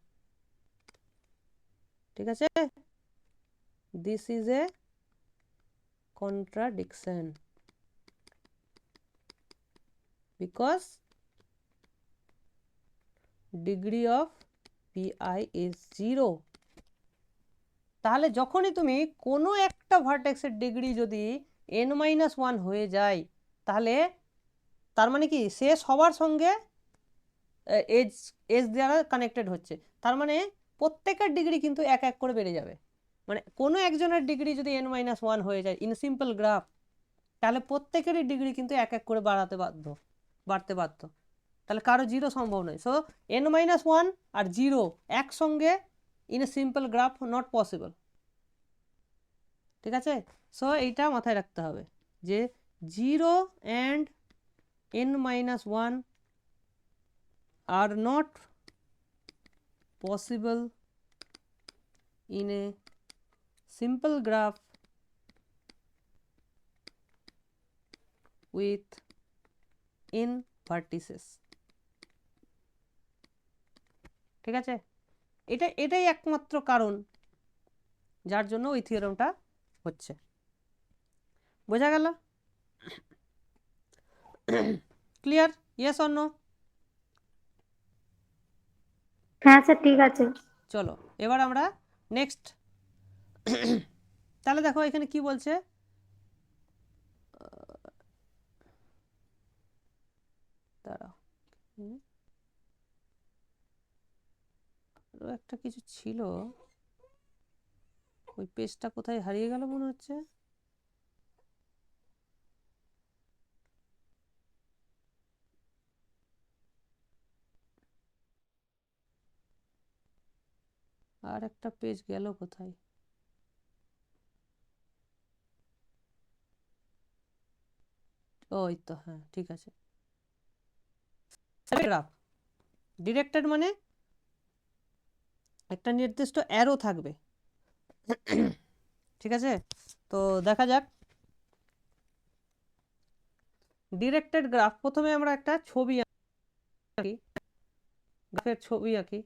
ঠিক আছে, this is a contradiction because degree of pi is 0। তাহলে যখনই তুমি কোনো একটা ভার্টেক্সের ডিগ্রি যদি n-1 হয়ে যায়, তাহলে তার মানে কি সে সবার সঙ্গে এজ এজ দ্বারা কানেক্টেড হচ্ছে, তার মানে প্রত্যেকের ডিগ্রি কিন্তু এক এক করে বেড়ে যাবে। মানে কোনো একজনের ডিগ্রি যদি n-1 হয়ে যায় ইন সিম্পল গ্রাফ, তাহলে প্রত্যেকেরই ডিগ্রি কিন্তু এক এক করে বাড়তে বাধ্য, তাহলে কারো 0 সম্ভব নয়। সো n-1 আর 0 একসঙ্গে in a simple graph not possible, ঠিক আছে। সো এইটা মাথায় রাখতে হবে যে 0 and n-1 are not possible in a simple graph with n vertices, ঠিক আছে। এটাই একমাত্র কারণ যার জন্য ওই থিওরেমটা হচ্ছে, বোঝা গেল? ক্লিয়ার? Yes or no? হ্যাঁ স্যার ঠিক আছে। চলো এবার আমরা নেক্সট তাহলে দেখো এখানে কি বলছে, দাঁড়াও, আরো একটা কিছু ছিল, ওই পেজটা কোথায় হারিয়ে গেল মনে হচ্ছে। আর একটা পেজ গেল কোথায়? ওই তো, হ্যাঁ ঠিক আছে। গ্রাফ ডিরেক্টেড মানে একটা নির্দিষ্ট অ্যারো থাকবে, ঠিক আছে। তো দেখা যাক ডিরেক্টেড গ্রাফ। প্রথমে আমরা একটা ছবি আঁকি, গ্রাফের ছবি আঁকি।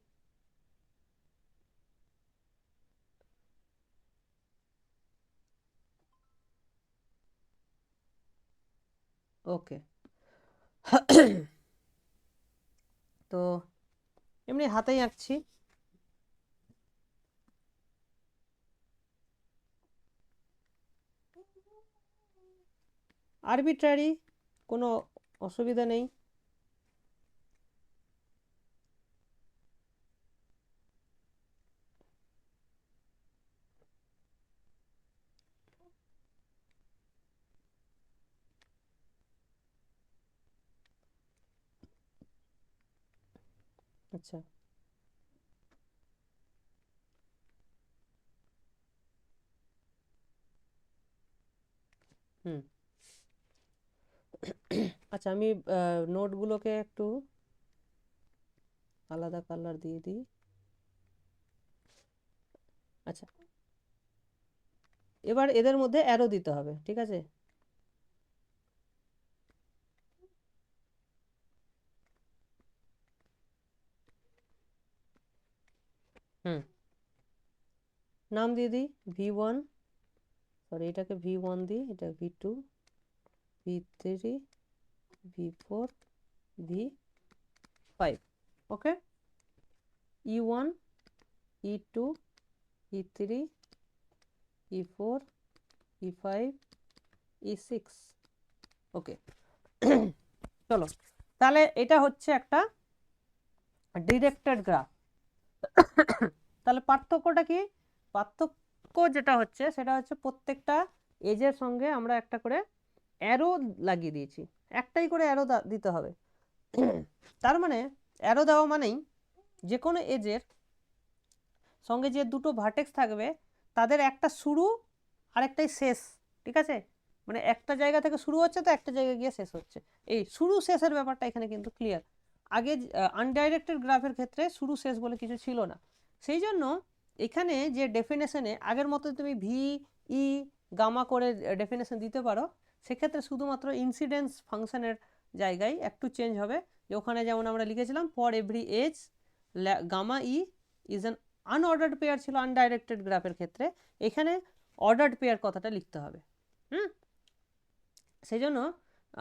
ওকে তো এমনি হাতেই আঁকছি। আরবিট্রারি, কোনো অসুবিধা নেই। আচ্ছা, হুম, আচ্ছা আমি নোটগুলোকে একটু আলাদা কালার দিয়ে দিই। আচ্ছা, এবার এদের মধ্যে অ্যারো দিতে হবে, ঠিক আছে। হুম, নাম দিয়ে দিই V1, সরি এটাকে V1 দিই, এটা V2, V3, V4, V5, ওকে। E1, E2, E3, E4, E5, E6, ওকে। চলো তাহলে এটা হচ্ছে একটা ডিরেক্টেড গ্রাফ। তাহলে পার্থক্যটা কি? পার্থক্য যেটা হচ্ছে সেটা হচ্ছে প্রত্যেকটা এজের সঙ্গে আমরা একটা করে অ্যারো লাগিয়ে দিয়েছি, একটাই করে অ্যারো দিতে হবে। তার মানে অ্যারো দেওয়া মানেই যে কোনো এজের সঙ্গে যে দুটো ভার্টেক্স থাকবে তাদের একটা শুরু আর একটাই শেষ, ঠিক আছে। মানে একটা জায়গা থেকে শুরু হচ্ছে তো একটা জায়গায় গিয়ে শেষ হচ্ছে, এই শুরু শেষের ব্যাপারটা এখানে কিন্তু ক্লিয়ার। আগে আনডাইরেক্টেড গ্রাফের ক্ষেত্রে শুরু শেষ বলে কিছু ছিল না, সেই জন্য এখানে যে ডেফিনেশনে আগের মতো তুমি ভি ই গামা করে ডেফিনেশন দিতে পারো, সেক্ষেত্রে শুধুমাত্র ইনসিডেন্স ফাংশনের জায়গায় একটু চেঞ্জ হবে, যে ওখানে যেমন আমরা লিখেছিলাম for every edge gamma e is an unordered pair ছিল আনডাইরেক্টেড গ্রাফের ক্ষেত্রে, এখানে অর্ডার্ড পেয়ার কথাটা লিখতে হবে। সেই জন্য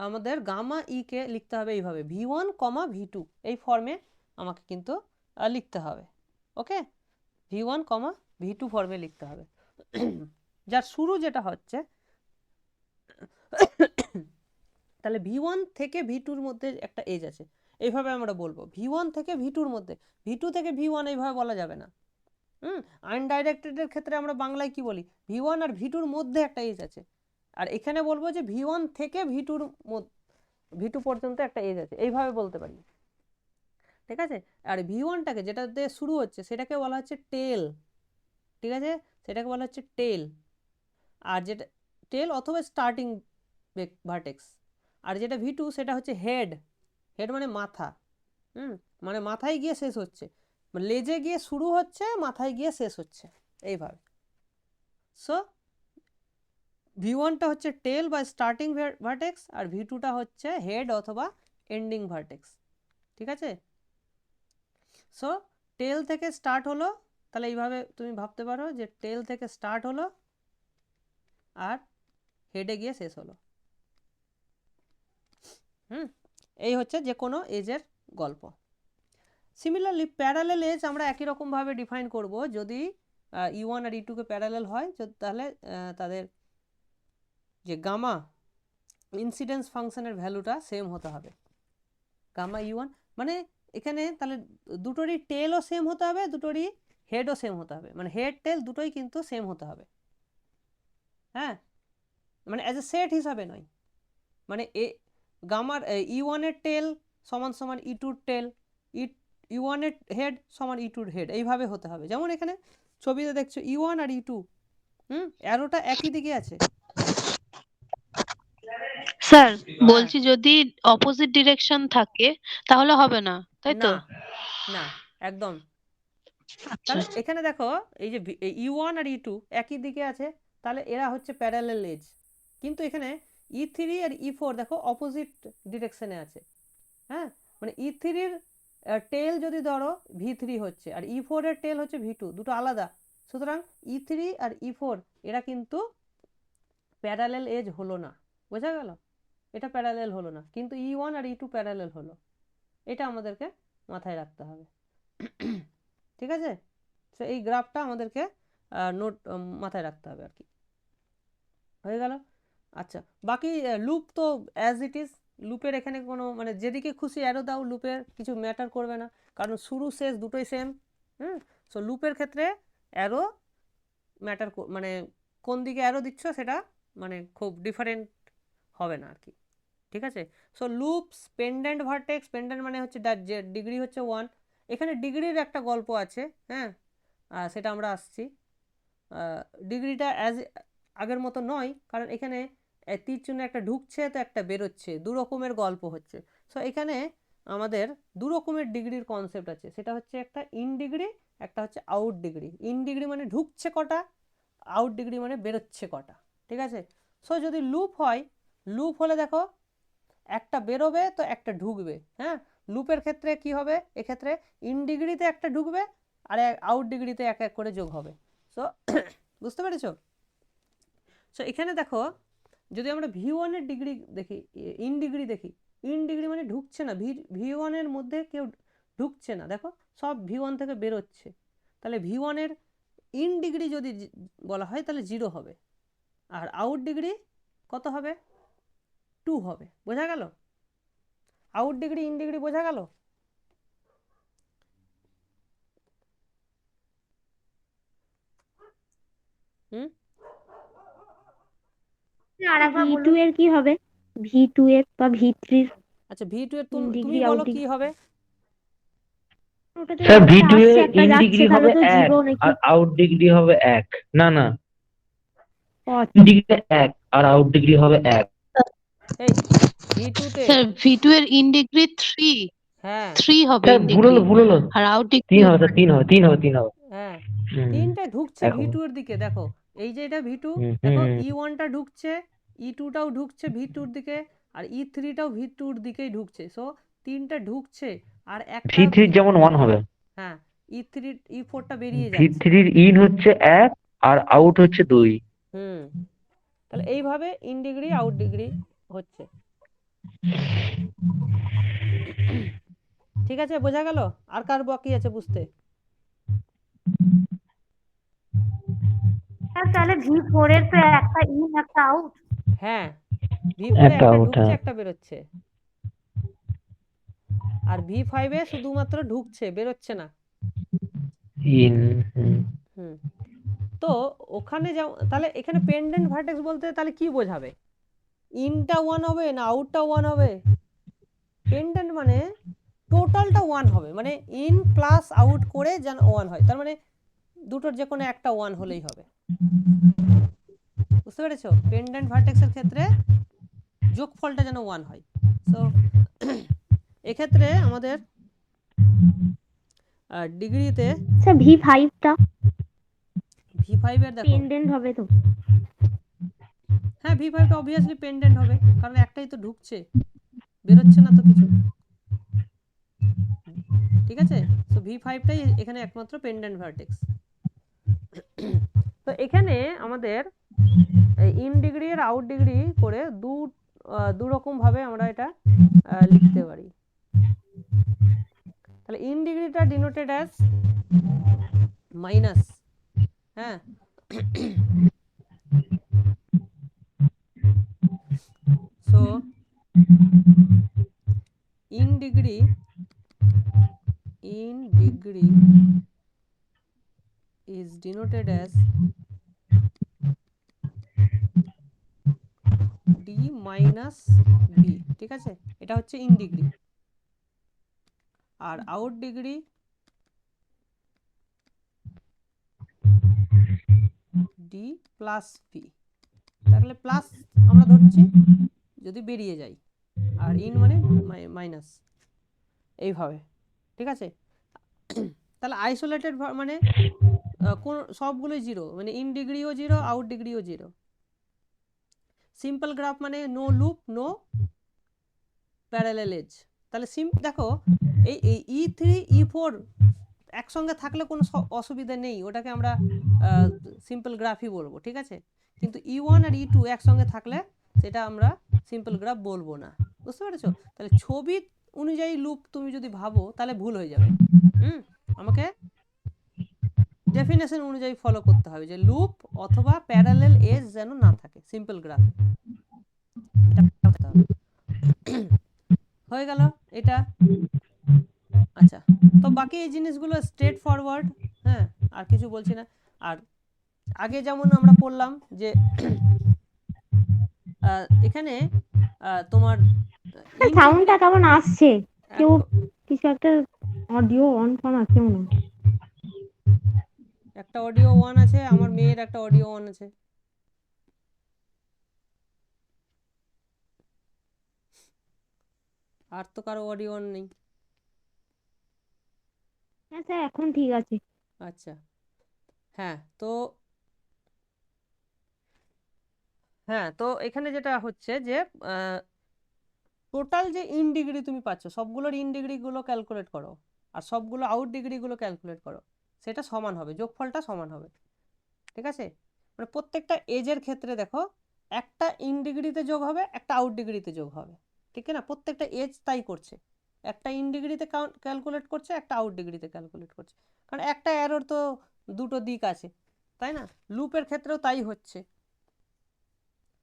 আমাদের গামা ই কে লিখতে হবে এইভাবে V1, V2 এই ফর্মে আমাকে কিন্তু লিখতে হবে। ওকে, V1, V2 ফর্মে লিখতে হবে। যার শুরু যেটা হচ্ছে তাহলে V1 থেকে V2-র মধ্যে একটা এজ আছে, এইভাবে আমরা বলবো V1 থেকে V2-র মধ্যে, V2 থেকে V1 এইভাবে বলা যাবে না। আনডাইরেক্টেডের ক্ষেত্রে আমরা বাংলায় কি বলি, V1 আর V2-র মধ্যে একটা এজ আছে, আর এখানে বলবো যে V1 থেকে V2 পর্যন্ত একটা এজ আছে, এইভাবে বলতে পারি। ঠিক আছে, আর V1টাকে যেটা দিয়ে শুরু হচ্ছে সেটাকে বলা হচ্ছে টেল। ঠিক আছে, সেটাকে বলা হচ্ছে টেল, আর যেটা টেল অথবা স্টার্টিং ভার্টেক্স। আর যেটা V2 সেটা হচ্ছে হেড। হেড মানে মাথা, মানে মাথায় গিয়ে শেষ হচ্ছে, লেজে গিয়ে শুরু হচ্ছে, মাথায় গিয়ে শেষ হচ্ছে, এইভাবে। সো V1টা হচ্ছে টেল বা স্টার্টিং ভার্টেক্স, আর V2টা হচ্ছে হেড অথবা এন্ডিং ভার্টেক্স। ঠিক আছে, সো টেল থেকে স্টার্ট হলো, তাহলে এইভাবে তুমি ভাবতে পারো যে টেল থেকে স্টার্ট হলো আর হেডে গিয়ে শেষ হলো। এই হচ্ছে যে কোনো এজের গল্প। সিমিলারলি প্যারালেল এজ আমরা একই রকমভাবে ডিফাইন করব, যদি E1 আর E2 কে প্যারালেল হয় তাহলে তাদের যে গামা ইনসিডেন্স ফাংশনের ভ্যালুটা সেম হতে হবে। গামা E1 মানে এখানে তাহলে দুটোরই টেলও সেম হতে হবে, দুটোরই হেডও সেম হতে হবে, মানে হেড টেল দুটোই কিন্তু সেম হতে হবে। হ্যাঁ, মানে অ্যাজ এ সেট হিসাবে নয়, মানে গামার E1 এর টেল সমান সমান E2-র টেল, E1 এর হেড সমান E2-র হেড, এইভাবে হতে হবে। যেমন এখানে ছবিতে দেখছো E1 আর E2 অ্যারোটা একই দিকে আছে। স্যার বলছি যদি অপোজিট ডিরেকশন থাকে তাহলে হবে না, তাই তো? না না, একদম। আচ্ছা, তাহলে এখানে দেখো এই যে E1 আর E2 একই দিকে আছে, তাহলে এরা হচ্ছে প্যারালাল এজ। কিন্তু এখানে E3 আর E4 দেখো অপোজিট ডিরেকশনে আছে। হ্যাঁ, মানে E3-র টেল যদি ধরো V3 হচ্ছে, আর E4 এর টেল হচ্ছে V2, দুটো আলাদা। সুতরাং E3 আর E4 এরা কিন্তু প্যারালাল এজ হলো না, বোঝা গেল? এটা প্যারালাল হলো না, কিন্তু E1 আর E2 প্যারালাল হলো, এটা আমাদেরকে মাথায় রাখতে হবে। ঠিক আছে, তো এই গ্রাফটা আমাদেরকে মাথায় রাখতে হবে আর কি। হয়ে গেল। আচ্ছা, বাকি লুপ তো অ্যাজ ইট ইজ, লুপের এখানে কোনো মানে যেদিকে খুশি অ্যারো দাও, লুপের কিছু ম্যাটার করবে না, কারণ শুরু শেষ দুটোই সেম। সো লুপের ক্ষেত্রে অ্যারো ম্যাটার, মানে কোন দিকে অ্যারো দিচ্ছ সেটা মানে খুব ডিফারেন্ট হবে না আর কি। ঠিক আছে, so loops pendant vertex, pendant মানে হচ্ছে যে ডিগ্রি হচ্ছে 1। এখানে ডিগ্রির একটা গল্প আছে, হ্যাঁ, সেটা আমরা আসছি। ডিগ্রিটা অ্যাজ আগের মতো নয়, কারণ এখানে তীর চিহ্ন একটা ঢুকছে তো একটা বেরোচ্ছে, দু রকমের গল্প হচ্ছে। সো এখানে আমাদের দু রকমের ডিগ্রির কনসেপ্ট আছে, সেটা হচ্ছে একটা ইন ডিগ্রি, একটা হচ্ছে আউট ডিগ্রি। ইন ডিগ্রি মানে ঢুকছে কটা, আউট ডিগ্রি মানে বেরোচ্ছে কটা। ঠিক আছে, সো যদি লুপ হয়, লুপ হলে দেখো একটা বেরোবে তো একটা ঢুকবে। হ্যাঁ, লুপের ক্ষেত্রে কি হবে, এক্ষেত্রে ইন ডিগ্রিতে একটা ঢুকবে আর আউট ডিগ্রিতে এক এক করে যোগ হবে। সো বুঝতে পেরেছো? সো এখানে দেখো যদি আমরা V1 এর ডিগ্রি দেখি, ইন ডিগ্রি দেখি, ইন ডিগ্রি মানে ঢুকছে না, V1 এর মধ্যে কেউ ঢুকছে না, দেখো সব V1 থেকে বেরোচ্ছে। তাহলে V1 এর ইন ডিগ্রি যদি বলা হয় তাহলে 0 হবে, আর আউট ডিগ্রি কত হবে, 2 হবে। বোঝা গেল? আউট ডিগ্রি ইন ডিগ্রি বোঝা গেল? V2 এর কি হবে, V2 এর বা V3 এর? আচ্ছা, V2 এর ইন তুমি ডিগ্রি বলো আউট কি হবে? ওটাতে স্যার একটা V2 আসছে এর একটা ইন যাচ্ছে, ডিগ্রি তাহলে হবে তো 1 জিরো নাকি? আর আউট ডিগ্রি হবে 1। না না, ও ইন ডিগ্রি 1 আর আউট ডিগ্রি হবে 1। এই V2 তে স্যার V2 এর ইন ডিগ্রি 3 হ্যাঁ 3 হবে স্যার ইন ভুল ডিগ্রি, হলো আর আউট ডিগ্রি 3 হবে, স্যার 3 হবে, 3 হবে, 3 হবে। হ্যাঁ হুম, তিনটে ঢুকছে দেখো। ভি টু এর দিকে, দেখো এই যে এটা ভি টু, হুম, দেখো হুম, ই ওয়ানটা ঢুকছে, ই টুটাও ঢুকছে ভি টুর দিকে, আর ই থ্রিটাও ভি টুর দিকেই ঢুকছে। সো তিনটে ঢুকছে আর একটা V3 যেমন 1 হবে, হ্যাঁ ই থ্রি ই ফোরটা বেরিয়ে যাচ্ছে। V3 ইন হচ্ছে 1 আর আউট হচ্ছে 2। হুম, তাহলে এইভাবে ইন ডিগ্রি আউট ডিগ্রি হচ্ছে। ঠিক আছে, বোঝা গেল? আর কার বাকি আছে বুঝতে? স্যার তাহলে V4 এর তো একটা ইন একটা আউট। হ্যাঁ, ভি ফোরে একটা একটা out, ঢুকছে হ্যাঁ। একটা বেরোচ্ছে, আর ভি ফাইভে শুধুমাত্র ঢুকছে বেরোচ্ছে না। ইন, হুম। হুম, তো ওখানে তাহলে এখানে পেন্ডেন্ট ভার্টেক্স বলতে তাহলে কি বোঝাবে? ইনটা 1 হবে না আউটটা 1 হবে? পেন্ডেন্ট মানে টোটালটা 1 হবে, মানে ইন প্লাস আউট করে যেন 1 হয়, তার মানে দুটোর যে কোনো একটা 1 হলেই হবে। বুঝতে পেরেছো? পেন্ডেন্ট ভার্টেক্সের ক্ষেত্রে যোগফলটা যেন 1 হয়। সো এক্ষেত্রে আমাদের ডিগ্রিতে স্যার V5টা ভি ফাইভ এর দেখো, পেন্ডেন্ট হবে তো? হ্যাঁ ভি ফাইভটা অবভিয়াসলি পেন্ডেন্ট হবে, কারণ একটাই তো ঢুকছে, বেরোচ্ছে না তো কিছু। ঠিক আছে, সো ভি ফাইভটাই এখানে একমাত্র পেন্ডেন্ট ভার্টেক্স। তো এখানে আমাদের ইন ডিগ্রি আর আউট ডিগ্রি করে দু রকম ভাবে আমরা এটা লিখতে পারি। তাহলে ইন ডিগ্রিটা ডিনোটেড অ্যাজ মাইনাস, হ্যাঁ so in degree is denoted as d minus v, ঠিক আছে, এটা হচ্ছে ইন ডিগ্রি। আর out degree d plus v, তাহলে প্লাস আমরা ধরছি যদি বেরিয়ে যায়, আর ইন মানে মাইনাস, এইভাবে। ঠিক আছে, তাহলে আইসোলেটেড মানে কোন সবগুলোই জিরো, মানে ইন ডিগ্রিও জিরো আউট ডিগ্রিও জিরো। সিম্পল গ্রাফ মানে no loop no parallel edge. তাহলে দেখো এই E3 E4 একসঙ্গে থাকলে কোনো অসুবিধা নেই, ওটাকে আমরা সিম্পল গ্রাফই বলবো। ঠিক আছে, কিন্তু E1 আর E2 একসঙ্গে থাকলে সেটা আমরা সিম্পল গ্রাফ বলবো না। বুঝতে পেরেছো? তাহলে ছবি অনুযায়ী লুপ তুমি যদি ভাবো তাহলে ভুল হয়ে যাবে। আমাকে ডেফিনেশন অনুযায়ী ফলো করতে হবে যে লুপ অথবা প্যারালাল এজ যেন না থাকে সিম্পল গ্রাফ। হয়ে গেল এটা। আচ্ছা, তো বাকি এই জিনিসগুলো স্ট্রেট ফরওয়ার্ড, হ্যাঁ আর কিছু বলছি না। আর আগে যেমন আমরা পড়লাম যে এখানে তোমার সাউন্ডটা কেমন আসছে? কেউ কিছু একটা অডিও অন করা আছে মনে হয়। একটা অডিও অন আছে, আমার মেয়ের একটা অডিও অন আছে। আর তো কারো অডিও অন নেই। হ্যাঁ স্যার এখন ঠিক আছে। আচ্ছা, হ্যাঁ তো এখানে যেটা হচ্ছে যে টোটাল যে ইন ডিগ্রি তুমি পাচ্ছ সবগুলোর ইন ডিগ্রিগুলো ক্যালকুলেট করো আর সবগুলো আউট ডিগ্রিগুলো ক্যালকুলেট করো, সেটা সমান হবে, যোগফলটা সমান হবে। ঠিক আছে, মানে প্রত্যেকটা এজের ক্ষেত্রে দেখো একটা ইন ডিগ্রিতে যোগ হবে একটা আউট ডিগ্রিতে যোগ হবে। ঠিক না, প্রত্যেকটা এজ তাই করছে, একটা ইন ডিগ্রিতে ক্যালকুলেট করছে একটা আউট ডিগ্রিতে ক্যালকুলেট করছে, কারণ একটা অ্যারোর তো দুটো দিক আছে, তাই না? লুপের ক্ষেত্রেও তাই হচ্ছে,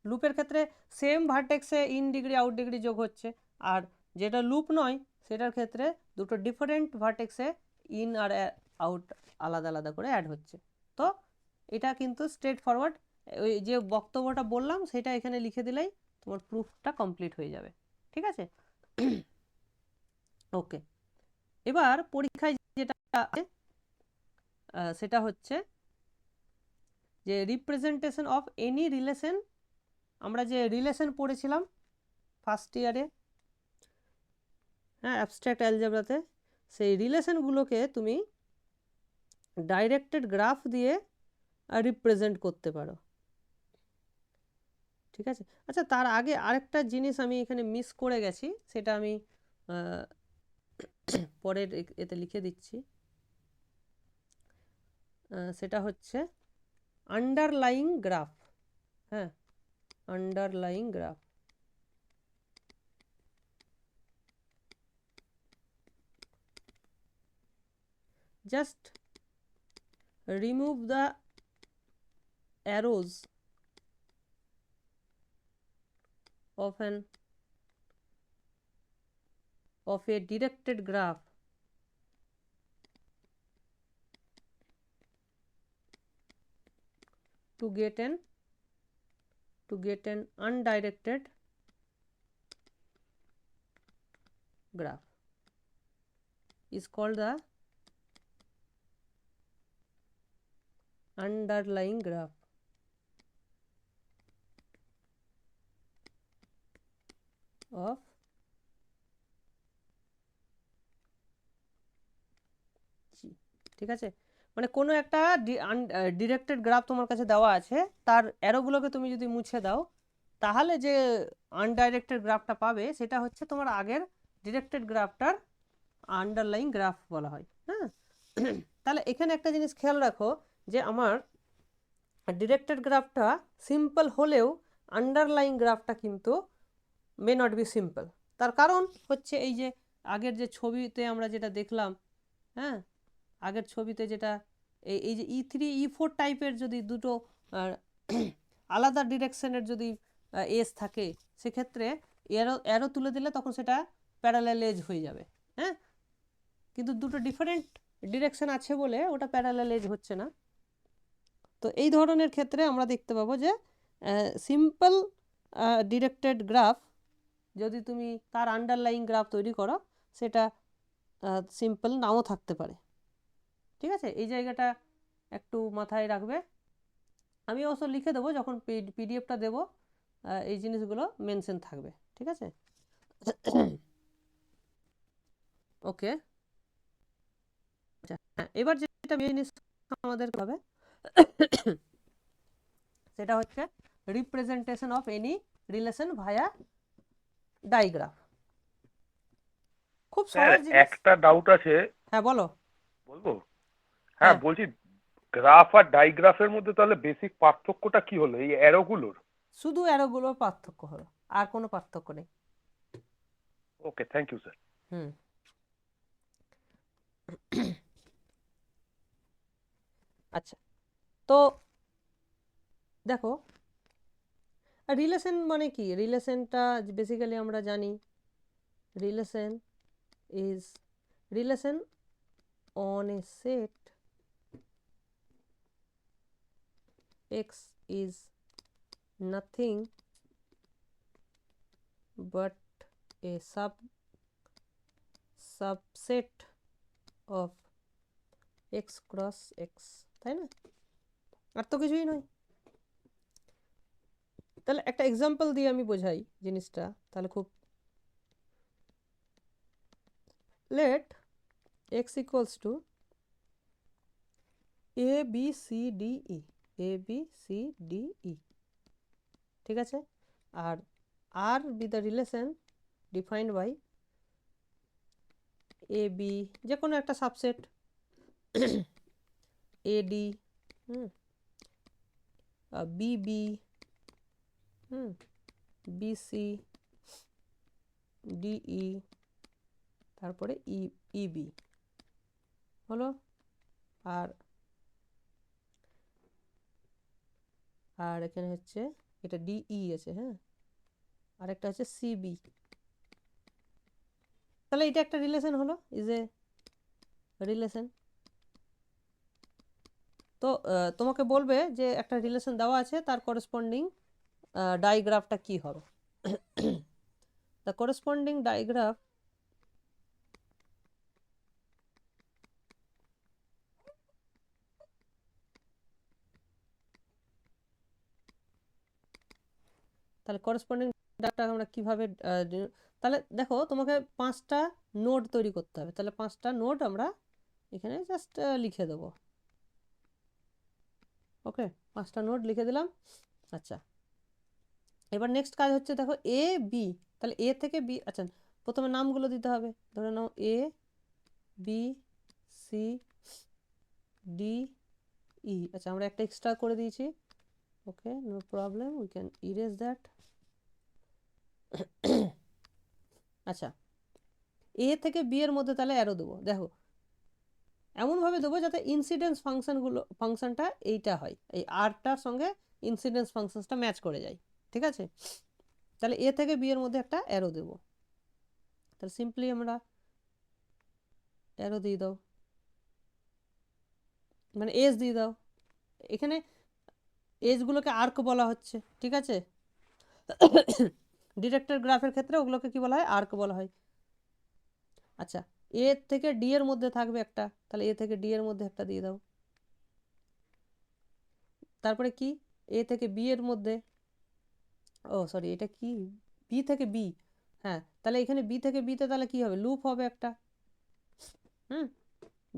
লুপের ক্ষেত্রে সেম ভার্টেক্সে ইন ডিগ্রি আউট ডিগ্রি যোগ হচ্ছে, আর যেটা লুপ নয় সেটার ক্ষেত্রে দুটো ডিফারেন্ট ভার্টেক্সে ইন আর আউট আলাদা আলাদা করে অ্যাড হচ্ছে। তো এটা কিন্তু স্ট্রেট ফরওয়ার্ড, ওই যে বক্তব্যটা বললাম সেটা এখানে লিখে দিলেই তোমার প্রুফটা কমপ্লিট হয়ে যাবে। ঠিক আছে, ওকে। এবার পরীক্ষায় যেটা আছে সেটা হচ্ছে যে রিপ্রেজেন্টেশন অফ এনি রিলেশন। আমরা যে রিলেশন পড়েছিলাম ফার্স্ট ইয়ারে, হ্যাঁ অ্যাবস্ট্রাক্ট অ্যালজেব্রাতে, সেই রিলেশনগুলোকে তুমি ডাইরেক্টেড গ্রাফ দিয়ে রিপ্রেজেন্ট করতে পারো। ঠিক আছে, আচ্ছা তার আগে আরেকটা জিনিস আমি এখানে মিস করে গেছি, সেটা আমি পরের এতে লিখে দিচ্ছি। সেটা হচ্ছে আন্ডারলাইং গ্রাফ। হ্যাঁ, underlying graph. Just remove the arrows of a directed graph to get an undirected graph is called the underlying graph. Of ঠিক আছে, মানে কোনো একটা ডিরেক্টেড গ্রাফ তোমার কাছে দেওয়া আছে, তার অ্যারোগুলোকে তুমি যদি মুছে দাও তাহলে যে আনডাইরেক্টেড গ্রাফটা পাবে সেটা হচ্ছে তোমার আগের ডিরেক্টেড গ্রাফটার আন্ডারলাইং গ্রাফ বলা হয়। হ্যাঁ, তাহলে এখানে একটা জিনিস খেয়াল রাখো যে আমার ডিরেক্টেড গ্রাফটা সিম্পল হলেও আন্ডারলাইং গ্রাফটা কিন্তু মে নট বি সিম্পল। তার কারণ হচ্ছে এই যে আগের যে ছবিতে আমরা যেটা দেখলাম, হ্যাঁ আগের ছবিতে যেটা এই যে E3 E4 টাইপের যদি দুটো আলাদা ডিরেকশনের যদি এজ থাকে, সেক্ষেত্রে অ্যারো তুলে দিলে তখন সেটা প্যারালাল এজ হয়ে যাবে। হ্যাঁ, কিন্তু দুটো ডিফারেন্ট ডিরেকশন আছে বলে ওটা প্যারালাল এজ হচ্ছে না। তো এই ধরনের ক্ষেত্রে আমরা দেখতে পাবো যে সিম্পল ডিরেক্টেড গ্রাফ যদি তুমি তার আন্ডারলাইং গ্রাফ তৈরি করো, সেটা সিম্পল নাও থাকতে পারে। ঠিক আছে, এই জায়গাটা একটু মাথায় রাখবে। আমি অবশ্য লিখে দেবো যখন পিডিএফটা দেবো, এই জিনিসগুলো মেনশন থাকবে। ঠিক আছে, ওকে। আচ্ছা হ্যাঁ, এবার যেটা জিনিস আমাদের হবে সেটা হচ্ছে রিপ্রেজেন্টেশন অফ এনি রিলেশন ভায়া ডাইগ্রাফ। খুব স্যার সহজ জিনিস। একটা ডাউট আছে, হ্যাঁ বলো। বলবো? হ্যাঁ হ্যাঁ। বলছি, গ্রাফ আর ডাইগ্রাফের মধ্যে তাহলে বেসিক পার্থক্যটা কি হলো এই অ্যারোগুলোর? শুধু অ্যারোগুলোর পার্থক্য হলো, আর কোনো পার্থক্য নেই। ওকে, থ্যাংক ইউ স্যার। হুম, আচ্ছা তো দেখো রিলেশন মানে কি, রিলেশনটা বেসিক্যালি আমরা জানি relation is relation on a set x is nothing but a subset of x cross x, তাই না? আর তো কিছুই নয়। তাহলে একটা এক্সাম্পল দিয়ে আমি বোঝাই জিনিসটা, তাহলে খুব let x equals to a b c d e, a b c d e, ঠিক আছে? আর r be the relation defined by a b, যে কোনো একটা subset a d, b b, b c, d e, তারপরে e b হলো। আর এখানে হচ্ছে এটা ডি ই আছে, হ্যাঁ, আর একটা হচ্ছে সি বি। তাহলে এটা একটা রিলেশন হলো, ইজ এ রিলেশন। তো তোমাকে বলবে যে একটা রিলেশন দেওয়া আছে, তার করেসপন্ডিং ডাইগ্রাফটা কি হবে। দ্য করেসপন্ডিং ডাইগ্রাফ তাহলে করেসপন্ডিং ডাটা আমরা কিভাবে তাহলে দেখো তোমাকে 5টা নোড তৈরি করতে হবে। তাহলে 5টা নোড আমরা এখানে জাস্ট লিখে দেবো। ওকে, 5টা নোড লিখে দিলাম। আচ্ছা, এবার নেক্সট কাজ হচ্ছে দেখো এ বি, তাহলে এ থেকে বি, আচ্ছা প্রথমে নামগুলো দিতে হবে। ধরে নাও A B C D E. আচ্ছা, আমরা একটা এক্সট্রা করে দিয়েছি। Okay, no problem, we can erase that. আচ্ছা, এ থেকে বি এর মধ্যে তাহলে অ্যারো দেবো। দেখো এমনভাবে দেবো যাতে ইনসিডেন্স ফাংশনটা এইটা হয়, এই আরটার সঙ্গে ইনসিডেন্স ফাংশনসটা ম্যাচ করে যায়। ঠিক আছে, তাহলে এ থেকে বি এর মধ্যে একটা অ্যারো দেবো। তাহলে সিম্পলি আমরা অ্যারো দিয়ে দাও, মানে এজ দিয়ে দাও। এখানে এজগুলোকে আর্ক বলা হচ্ছে। ঠিক আছে, ডিরেক্টর গ্রাফের ক্ষেত্রে ওগুলোকে কি বলা হয়? আর্ক বলা হয়। আচ্ছা, এ থেকে ডি এর মধ্যে থাকবে একটা, তাহলে এ থেকে ডি এর মধ্যে একটা দিয়ে দাও। তারপরে কি এ থেকে বি এর মধ্যে, ও সরি এটা কি বি থেকে বি, হ্যাঁ তাহলে এখানে বি থেকে বিতে তাহলে কি হবে? লুপ হবে একটা।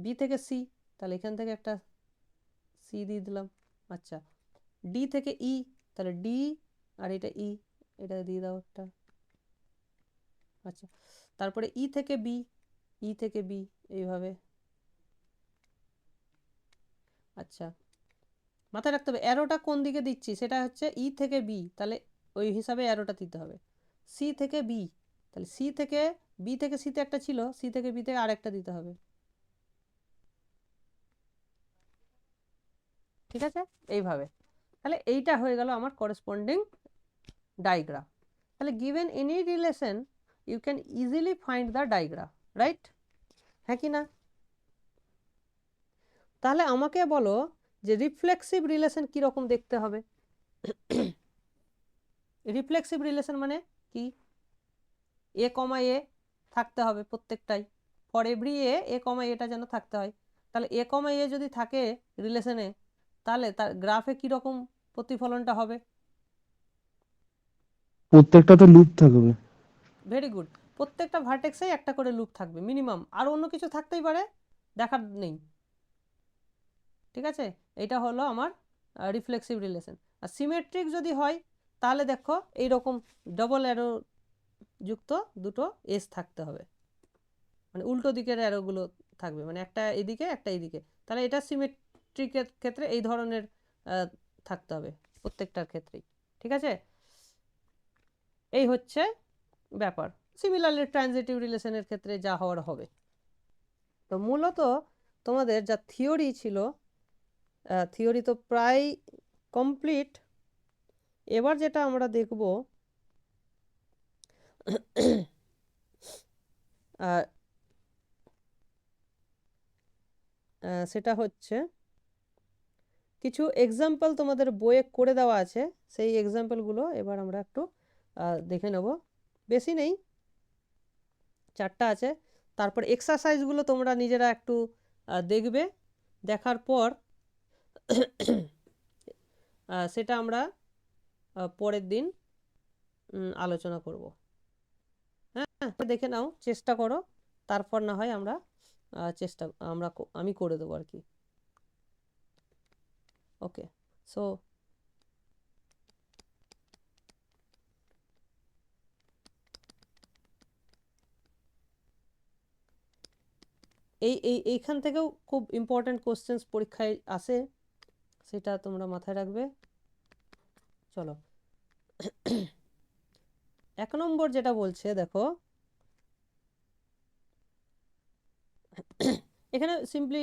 বি থেকে সি, তাহলে এখান থেকে একটা সি দিয়ে দিলাম। আচ্ছা, ডি থেকে ই, তাহলে ডি আর এটা ই, এটা দিয়ে দাও একটা। আচ্ছা, তারপরে ই থেকে বি, ই থেকে বি এইভাবে। আচ্ছা, মাথায় রাখতে হবে অ্যারোটা কোন দিকে দিচ্ছি, সেটা হচ্ছে ই থেকে বি, তাহলে ওই হিসাবে অ্যারোটা দিতে হবে। সি থেকে বি, তাহলে সি থেকে বি থেকে সিতে একটা ছিল, সি থেকে বিতে আরেকটা দিতে হবে। ঠিক আছে, এইভাবে। তাহলে এইটা হয়ে গেল আমার করেসপন্ডিং ডায়াগ্রাম। তাহলে given any relation you can easily find the diagram, right? হ্যাঁ কি না? তাহলে আমাকে বলো যে রিফ্লেক্সিভ রিলেশন কীরকম দেখতে হবে। রিফ্লেক্সিভ রিলেশন মানে কি? এ কমা এ থাকতে হবে প্রত্যেকটাই, ফর এভরি এ কমা এটা যেন থাকতে হয়। তাহলে এ কমা এ যদি থাকে রিলেশনে, তাহলে তার গ্রাফে কীরকম প্রতিফলনটা হবে? প্রত্যেকটা তো লুপ থাকবে। ভেরি গুড, প্রত্যেকটা ভার্টেক্সেই একটা করে লুপ থাকবে মিনিমাম, আর অন্য কিছু থাকতেই পারে, দেখার নেই। ঠিক আছে, এটা হলো আমার রিফ্লেক্সিভ রিলেশন। আর সিমেট্রিক যদি হয় তাহলে দেখো এইরকম ডবল অ্যারো যুক্ত দুটো এস থাকতে হবে, মানে উল্টো দিকের অ্যারোগুলো থাকবে, মানে একটা এদিকে একটা এইদিকে। তাহলে এটা সিমেট্রিকের ক্ষেত্রে এই ধরনের থাকতে হবে প্রত্যেকটার ক্ষেত্রেই। ঠিক আছে, এই হচ্ছে ব্যাপার। সিমিলারলি ট্রানজিটিভ রিলেশনের ক্ষেত্রে যা হওয়ার হবে। তো মূলত তোমাদের যা থিওরি ছিল, থিওরি তো প্রায় কমপ্লিট। এবার যেটা আমরা দেখব সেটা হচ্ছে কিছু এক্সাম্পল তোমাদের বইয়ে করে দেওয়া আছে, সেই এক্সাম্পলগুলো এবার আমরা একটু দেখে নেব। বেশি নেই, 4টা আছে। তারপর এক্সারসাইজগুলো তোমরা নিজেরা একটু দেখবে, দেখার পর সেটা আমরা পরের দিন আলোচনা করব। হ্যাঁ, দেখে নাও, চেষ্টা করো, তারপর না হয় আমরা আমি করে দেবো আর কি। ওকে, সো এইখান থেকেও খুব ইম্পর্ট্যান্ট কোশ্চেন্স পরীক্ষায় আসে, সেটা তোমরা মাথায় রাখবে। চলো 1 নম্বর যেটা বলছে দেখো, এখানে সিম্পলি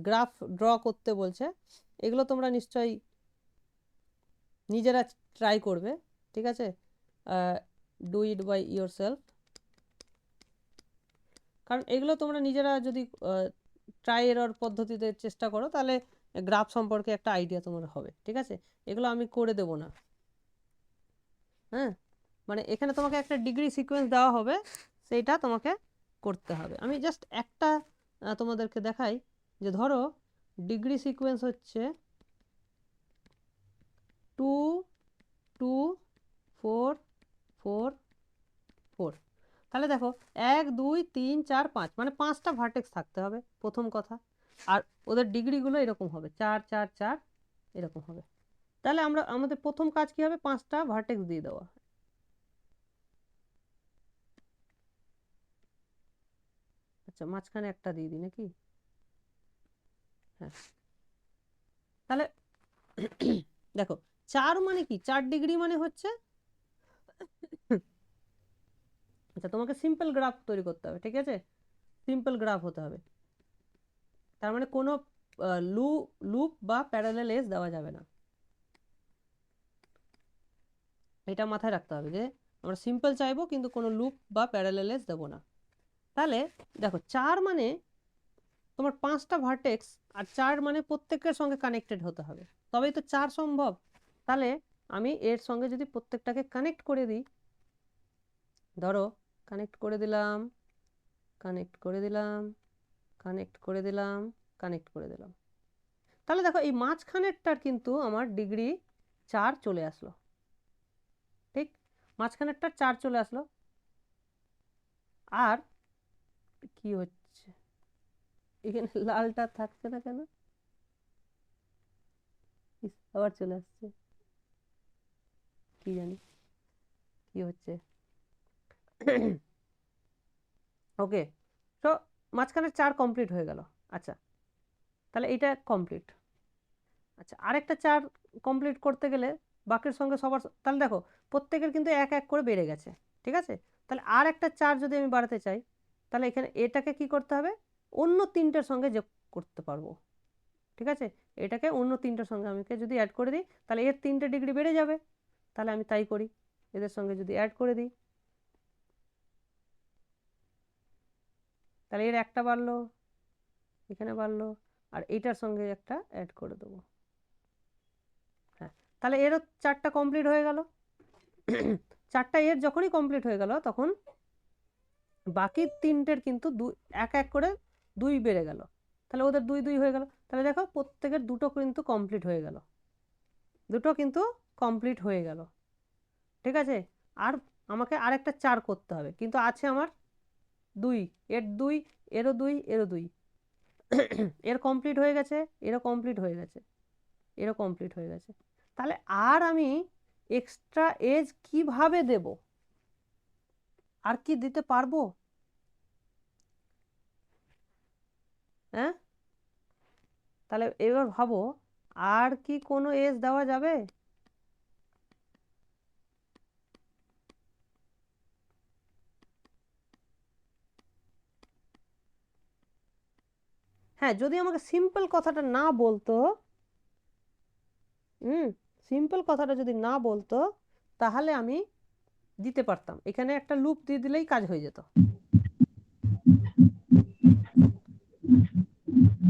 গ্রাফ ড্র করতে বলছে। এগুলো তোমরা নিশ্চয়ই নিজেরা ট্রাই করবে। ঠিক আছে, do it by yourself, কারণ এগুলো তোমরা নিজেরা যদি ট্রাই এরর পদ্ধতিতে চেষ্টা করো তাহলে গ্রাফ সম্পর্কে একটা আইডিয়া তোমার হবে। ঠিক আছে, এগুলো আমি করে দেব না। হ্যাঁ, মানে এখানে তোমাকে একটা ডিগ্রি সিকোয়েন্স দেওয়া হবে, সেইটা তোমাকে করতে হবে। আমি জাস্ট একটা তোমাদেরকে দেখাই, যে ধরো ডিগ্রি সিকোয়েন্স হচ্ছে 2 2 4 4 4। তাহলে দেখো 1 2 3 4 5, মানে 5টা ভার্টেক্স থাকতে হবে প্রথম কথা। আর ওদের ডিগ্রিগুলো এরকম হবে 4 4 4, এরকম হবে। তাহলে আমরা আমাদের প্রথম কাজ কি হবে, 5টা ভার্টেক্স দিয়ে দেওয়া। আচ্ছা, মাঝখানে একটা দিয়ে দিই নাকি? হ্যাঁ, তাহলে দেখো 4 মানে কি, 4 ডিগ্রি মানে হচ্ছে আচ্ছা, তোমাকে সিম্পল গ্রাফ তৈরি করতে হবে, ঠিক আছে? সিম্পল গ্রাফ হতে হবে, তার মানে কোনো লুপ বা প্যারালাল এজ দেওয়া যাবে না। এটা মাথায় রাখতে হবে যে আমরা সিম্পল চাইবো, কিন্তু কোনো লুপ বা প্যারালাল এজ দেবো না। তাহলে দেখো 4 মানে তোমার 5টা ভার্টেক্স, আর 4 মানে প্রত্যেকের সঙ্গে কানেক্টেড হতে হবে, তবেই তো 4 সম্ভব। তাহলে আমি এর সঙ্গে যদি প্রত্যেকটাকে কানেক্ট করে দিই, ধরো কানেক্ট করে দিলাম, কানেক্ট করে দিলাম, কানেক্ট করে দিলাম, কানেক্ট করে দিলাম, তাহলে দেখো এই মাঝখানেরটার কিন্তু আমার ডিগ্রি 4 চলে আসলো, ঠিক? মাঝখানেরটার 4 চলে আসলো। আর কি হচ্ছে এখানে, লালটা থাকছে না কেন? আবার চলে আসছে, কি জানি কি হচ্ছে। ওকে, তো মাঝখানে 4 কমপ্লিট হয়ে গেল। আচ্ছা, তাহলে এটা কমপ্লিট। আচ্ছা, আরেকটা 4 কমপ্লিট করতে গেলে বাকির সঙ্গে সবার, তাহলে দেখো প্রত্যেকের কিন্তু এক এক করে বেড়ে গেছে, ঠিক আছে? তাহলে আর একটা 4 যদি আমি বাড়াতে চাই, তাহলে এখানে এটাকে কি করতে হবে, অন্য 3টের সঙ্গে যোগ করতে পারবো, ঠিক আছে? এটাকে অন্য 3টের সঙ্গে আমি যদি অ্যাড করে দিই, তাহলে এর 3টে ডিগ্রি বেড়ে যাবে। তাহলে আমি তাই করি, এদের সঙ্গে যদি অ্যাড করে দিই, তাহলে এর একটা বাড়লো, এখানে বাড়লো, আর এইটার সঙ্গে একটা অ্যাড করে দেবো। হ্যাঁ, তাহলে এরও 4টা কমপ্লিট হয়ে গেল। 4টা এর যখনই কমপ্লিট হয়ে গেল, তখন বাকি 3টের কিন্তু এক এক করে 2 বেড়ে গেল, তাহলে ওদের 2 2 হয়ে গেল। তাহলে দেখো প্রত্যেকের দুটো কিন্তু কমপ্লিট হয়ে গেল, দুটো কিন্তু কমপ্লিট হয়ে গেল, ঠিক আছে? আর আমাকে আরেকটা 4 করতে হবে, কিন্তু আছে আমার 2, এর 2, এরও 2, এরও 2, এর কমপ্লিট হয়ে গেছে, এরও কমপ্লিট হয়ে গেছে, এরও কমপ্লিট হয়ে গেছে। তাহলে আর আমি এক্সট্রা এজ কিভাবে দেব, আর কি দিতে পারবো? হ্যাঁ, তাহলে এবার ভাবো, আর কি কোনো এজ দেওয়া যাবে? হ্যাঁ, যদি আমাকে সিম্পল কথাটা না বলতো, সিম্পল কথাটা যদি না বলতো, তাহলে আমি দিতে পারতাম, এখানে একটা লুপ দিয়ে দিলেই কাজ হয়ে যেত।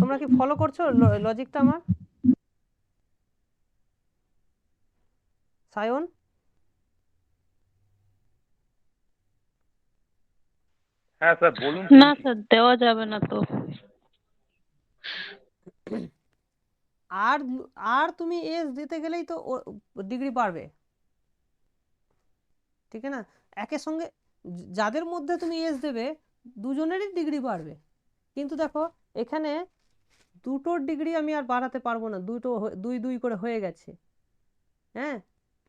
তোমরা কি ফলো করছো লজিকটা আমার? সায়ন? হ্যাঁ স্যার বলুন, না শুনছি। স্যার, দেওয়া যাবে না তো। আর আর তুমি এজ দিতে গেলেই তো ডিগ্রি বাড়বে, ঠিক না? একের সঙ্গে যাদের মধ্যে তুমি এজ দেবে, দুজনেরই ডিগ্রি বাড়বে। কিন্তু দেখো এখানে দুটোর ডিগ্রি আমি আর বাড়াতে পারবো না, দুটো 2 2 করে হয়ে গেছে। হ্যাঁ,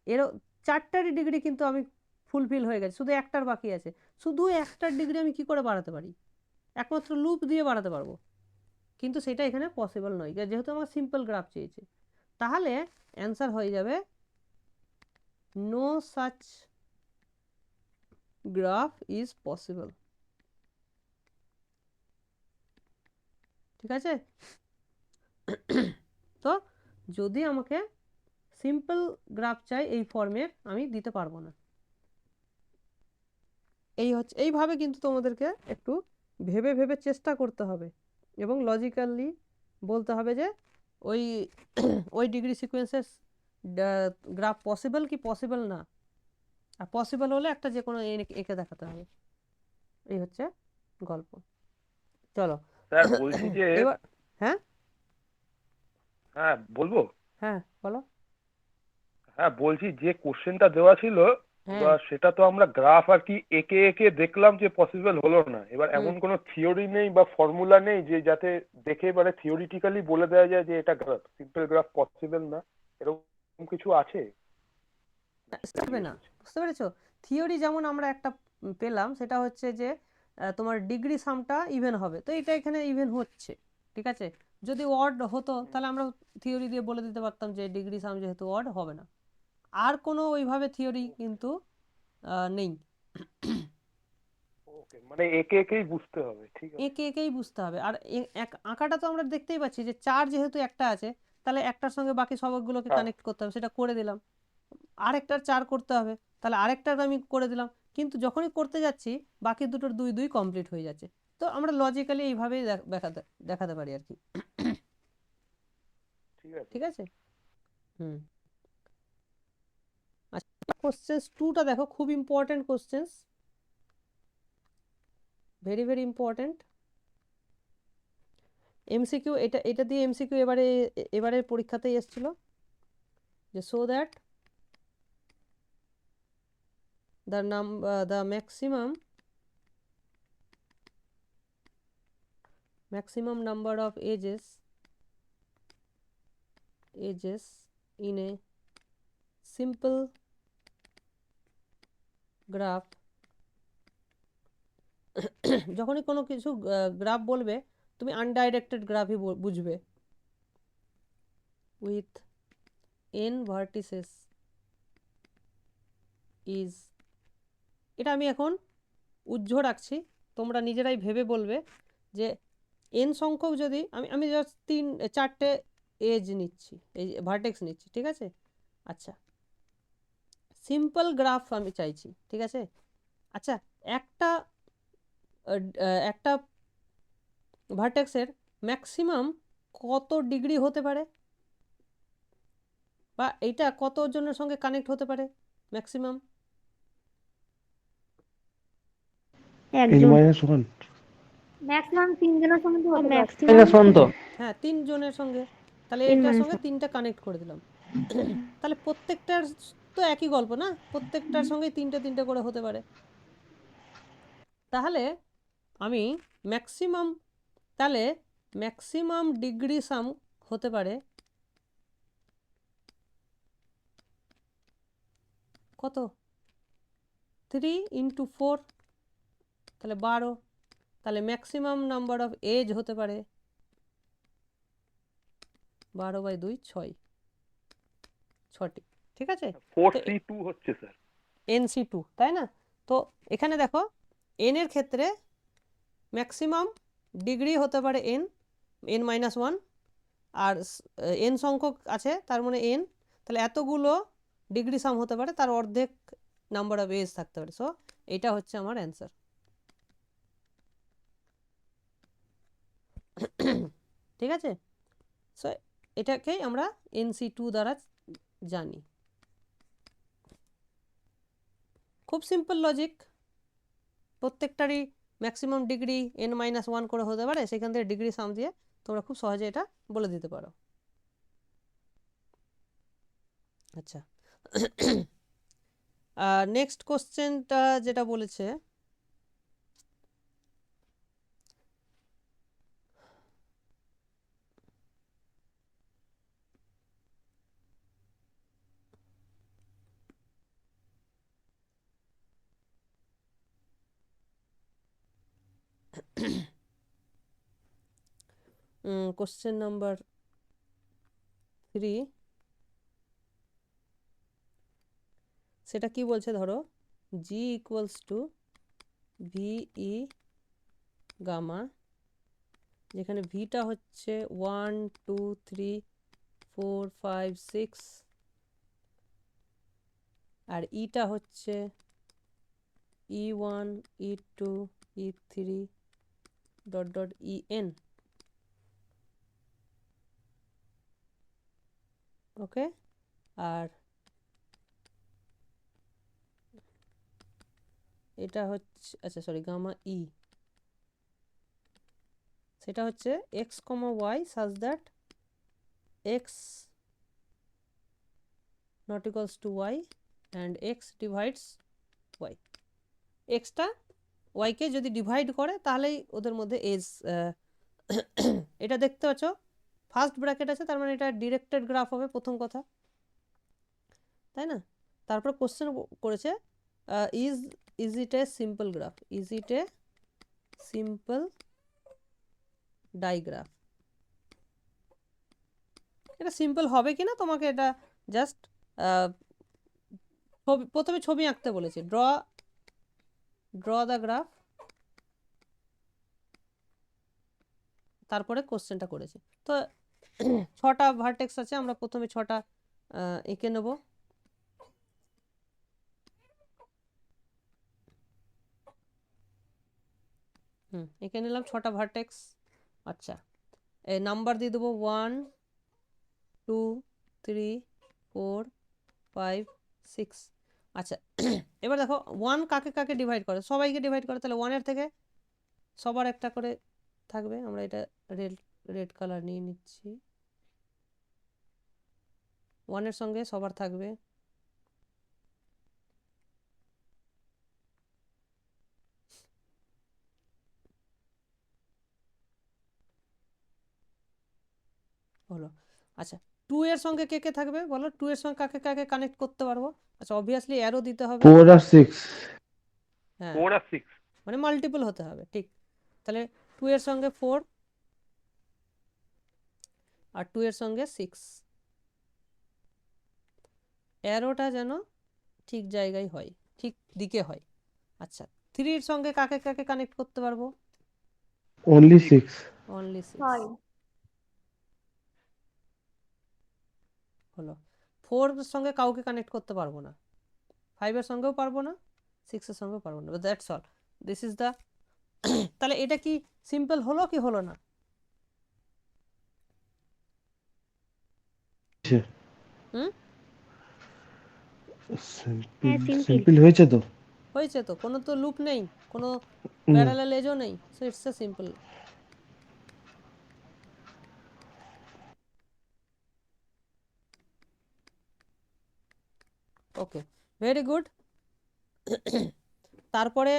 এরও 4টারই ডিগ্রি কিন্তু আমি ফুলফিল হয়ে গেছে, শুধু একটার বাকি আছে। শুধু একটার ডিগ্রি আমি কি করে বাড়াতে পারি? একমাত্র লুপ দিয়ে বাড়াতে পারবো, কিন্তু সেটা এখানে পসিবল নয়, যেহেতু আমার সিম্পল গ্রাফ চেয়েছে। তাহলে অ্যান্সার হয়ে যাবে no such graph is possible, ঠিক আছে? তো যদি আমাকে সিম্পল গ্রাফ চাই এই ফর্মের, আমি দিতে পারবো না। এই হচ্ছে, এইভাবে কিন্তু তোমাদেরকে একটু ভেবে ভেবে চেষ্টা করতে হবে, এবং লজিক্যালি বলতে হবে যে ওই ওই ডিগ্রি সিকোয়েন্সের গ্রাফ পসিবল কি পসিবল না, আর পসিবল হলে একটা যে কোনো এঁকে দেখাতে হবে। এই হচ্ছে গল্প। চলো স্যার বলছি যে, এবার, হ্যাঁ হ্যাঁ বলবো, হ্যাঁ বলো। হ্যাঁ বলছি যে কোশ্চেনটা দেওয়া ছিল হ্যাঁ এবার সেটা তো আমরা গ্রাফ আর কি এঁকে এঁকে দেখলাম যে পসিবল হলো না, এবার হুম এমন কোনো থিওরি নেই বা ফর্মুলা নেই যে যাতে দেখে এবারে থিওরিটিক্যালি বলে দেওয়া যায় যে এটা গ্রাফ, সিম্পল গ্রাফ পসিবল না, এরকম কিছু আছে? হবে না, বুঝতে পেরেছো? থিওরি যেমন আমরা একটা পেলাম, সেটা হচ্ছে যে তোমার ডিগ্রি সামটা ইভেন হবে, তো এটা এখানে ইভেন হচ্ছে, ঠিক আছে? যদি অড হতো তাহলে আমরা থিওরি দিয়ে বলে দিতে পারতাম যে ডিগ্রি সাম যেহেতু অড হবে না। আর কোনো ওইভাবে থিওরি কিন্তু নেই। ওকে, মানে এঁকে এঁকেই বুঝতে হবে, ঠিক আছে। এঁকে এঁকেই বুঝতে হবে। আর এক আঁকাটা তো আমরা দেখতেই পাচ্ছি যে 4 যেহেতু একটা আছে, তাহলে একটার সঙ্গে বাকি সবগুলোকে হ্যাঁ, কানেক্ট করতে হবে, সেটা করে দিলাম। আরেকটার 4 করতে হবে, তাহলে আরেকটার আমি করে দিলাম। কিন্তু যখনই করতে যাচ্ছি বাকি দুটোর 2 2 কমপ্লিট হয়ে যাচ্ছে। তো আমরা লজিক্যালি এইভাবেই দেখাতে দেখাতে পারি আর কি। ঠিক আছে। ঠিক আছে। হুম। আচ্ছা, কোশ্চেন্স 2টা দেখো, খুব important questions, very very important MCQ. এটা এটা দিয়ে এমসিকিউ এবারের পরীক্ষাতেই এসেছিল, যে so that the maximum number of ages in a simple graph যখনই কোনো কিছু গ্রাফ বলবে তুমি আনডাইরেক্টেড গ্রাফই বুঝবে, with n vertices is, এটা আমি এখন উজ্জ্ব রাখছি, তোমরা নিজেরাই ভেবে বলবে যে n সংখ্যক যদি আমি জাস্ট 4টে এজ নিচ্ছি, এই ভার্টেক্স নিচ্ছি, ঠিক আছে? আচ্ছা, সিম্পল গ্রাফ আমি চাইছি, ঠিক আছে? আচ্ছা, একটা একটা ভার্টেক্সের ম্যাক্সিমাম কত ডিগ্রি হতে পারে, বা এইটা কত জনের সঙ্গে কানেক্ট হতে পারে ম্যাক্সিমাম? n একজন মাইনাস ওয়ান। ম্যাক্সিমাম 3 জনের সঙ্গে তো হতে পারে। ম্যাক্সিমাম সন্ত হ্যাঁ, 3 জনের সঙ্গে, তাহলে n এটার minus সঙ্গে 3টা কানেক্ট করে দিলাম। তাহলে প্রত্যেকটার তো একই গল্প না, প্রত্যেকটার সঙ্গে 3টে 3টে করে হতে পারে। তাহলে আমি ম্যাক্সিমাম, তাহলে ম্যাক্সিমাম ডিগ্রি সাম হতে পারে কত? 3 × 4, তাহলে 12। তাহলে ম্যাক্সিমাম নাম্বার অফ এজ হতে পারে 12/2 6, 6টি, ঠিক আছে? তো 4C2 হচ্ছে স্যার। NC2, তাই না? তো এখানে দেখো n এর ক্ষেত্রে ম্যাক্সিমাম ডিগ্রি হতে পারে n-1, আর n সংখ্যক আছে তার মানে n, তাহলে এতগুলো ডিগ্রি সাম হতে পারে, তার অর্ধেক নাম্বার অফ এজ থাকতে পারে। সো এটা হচ্ছে আমার অ্যান্সার। ঠিক আছে? সো এটাকেই আমরা NC2 দ্বারা জানি। খুব সিম্পল লজিক, প্রত্যেকটারই ম্যাক্সিমাম ডিগ্রি n-1 করে হতে পারে, সেখান থেকে ডিগ্রি সাম দিয়ে তোমরা খুব সহজে এটা বলে দিতে পারো। আচ্ছা, নেক্সট কোশ্চেনটা যেটা বলেছে, কোশ্চেন নাম্বার 3, সেটা কি বলছে, ধরো g = VE গামা, যেখানে ভিটা হচ্ছে 1 2 3 4 5 6, আর ইটা হচ্ছে E1 E2 E3 ... EN। ওকে, আর এটা হচ্ছে, আচ্ছা সরি, গামা ই, সেটা হচ্ছে x, y such that x not equals to y and x divides y. এক্সটা ওয়াইকে যদি ডিভাইড করে তাহলেই ওদের মধ্যে এজ এটা দেখতে পাচ্ছ ফার্স্ট ব্র্যাকেট আছে, তার মানে এটা ডিরেক্টেড গ্রাফ হবে প্রথম কথা, তাই না? তারপর কোশ্চেন করেছে is it a simple graph, is it a simple digraph. এটা সিম্পল হবে কিনা তোমাকে এটা জাস্ট প্রথমে ছবি আঁকতে বলেছে, ড্র দ্য গ্রাফ, তারপরে কোশ্চেনটা করেছে। তো 6টা ভার্টেক্স আছে, আমরা প্রথমে 6টা এঁকে নেব। এঁকে নিলাম 6টা ভার্টেক্স। আচ্ছা, এই নাম্বার দিয়ে দেবো 1 2 3 4 5 6। আচ্ছা এবার দেখো 1 কাকে কাকে ডিভাইড করে, সবাইকে ডিভাইড করে, তাহলে 1 এর থেকে সবার একটা করে থাকবে। আমরা এটা রেড কালার নিয়ে নিচ্ছি। 1 এর সঙ্গে সবার থাকবে হলো। আচ্ছা 2 এর সঙ্গে কে কে থাকবে বলো, 2 এর সঙ্গে কাকে কাকে কানেক্ট করতে পারবো? আচ্ছা অবভিয়াসলি অ্যারো দিতে হবে। 4 আর 6। হ্যাঁ 4 আর 6 মানে মাল্টিপল হতে হবে, ঠিক। তাহলে 2 এর সঙ্গে 4 আর 2 এর সঙ্গে 6, অ্যারোটা যেন ঠিক জায়গায় হয়, ঠিক দিকে হয়। আচ্ছা 3 এর সঙ্গে কাকে কাকে কানেক্ট করতে পারবো? only 6। অনলি 6 হয় হলো। 4 এর সঙ্গে কাউকে কানেক্ট করতে পারবো না, 5 এর সঙ্গেও পারবো না, 6 এর সঙ্গেও পারবো না, that's all, this is the. তাহলে এটা কি সিম্পল হলো কি হলো না? হুম হ্যাঁ, সিম্পল হয়েছে তো। হয়েছে তো, কোনো তো লুপ নেই, কোনো না। প্যারালাল এজও নেই, so it's a simple. Okay very good. তারপরে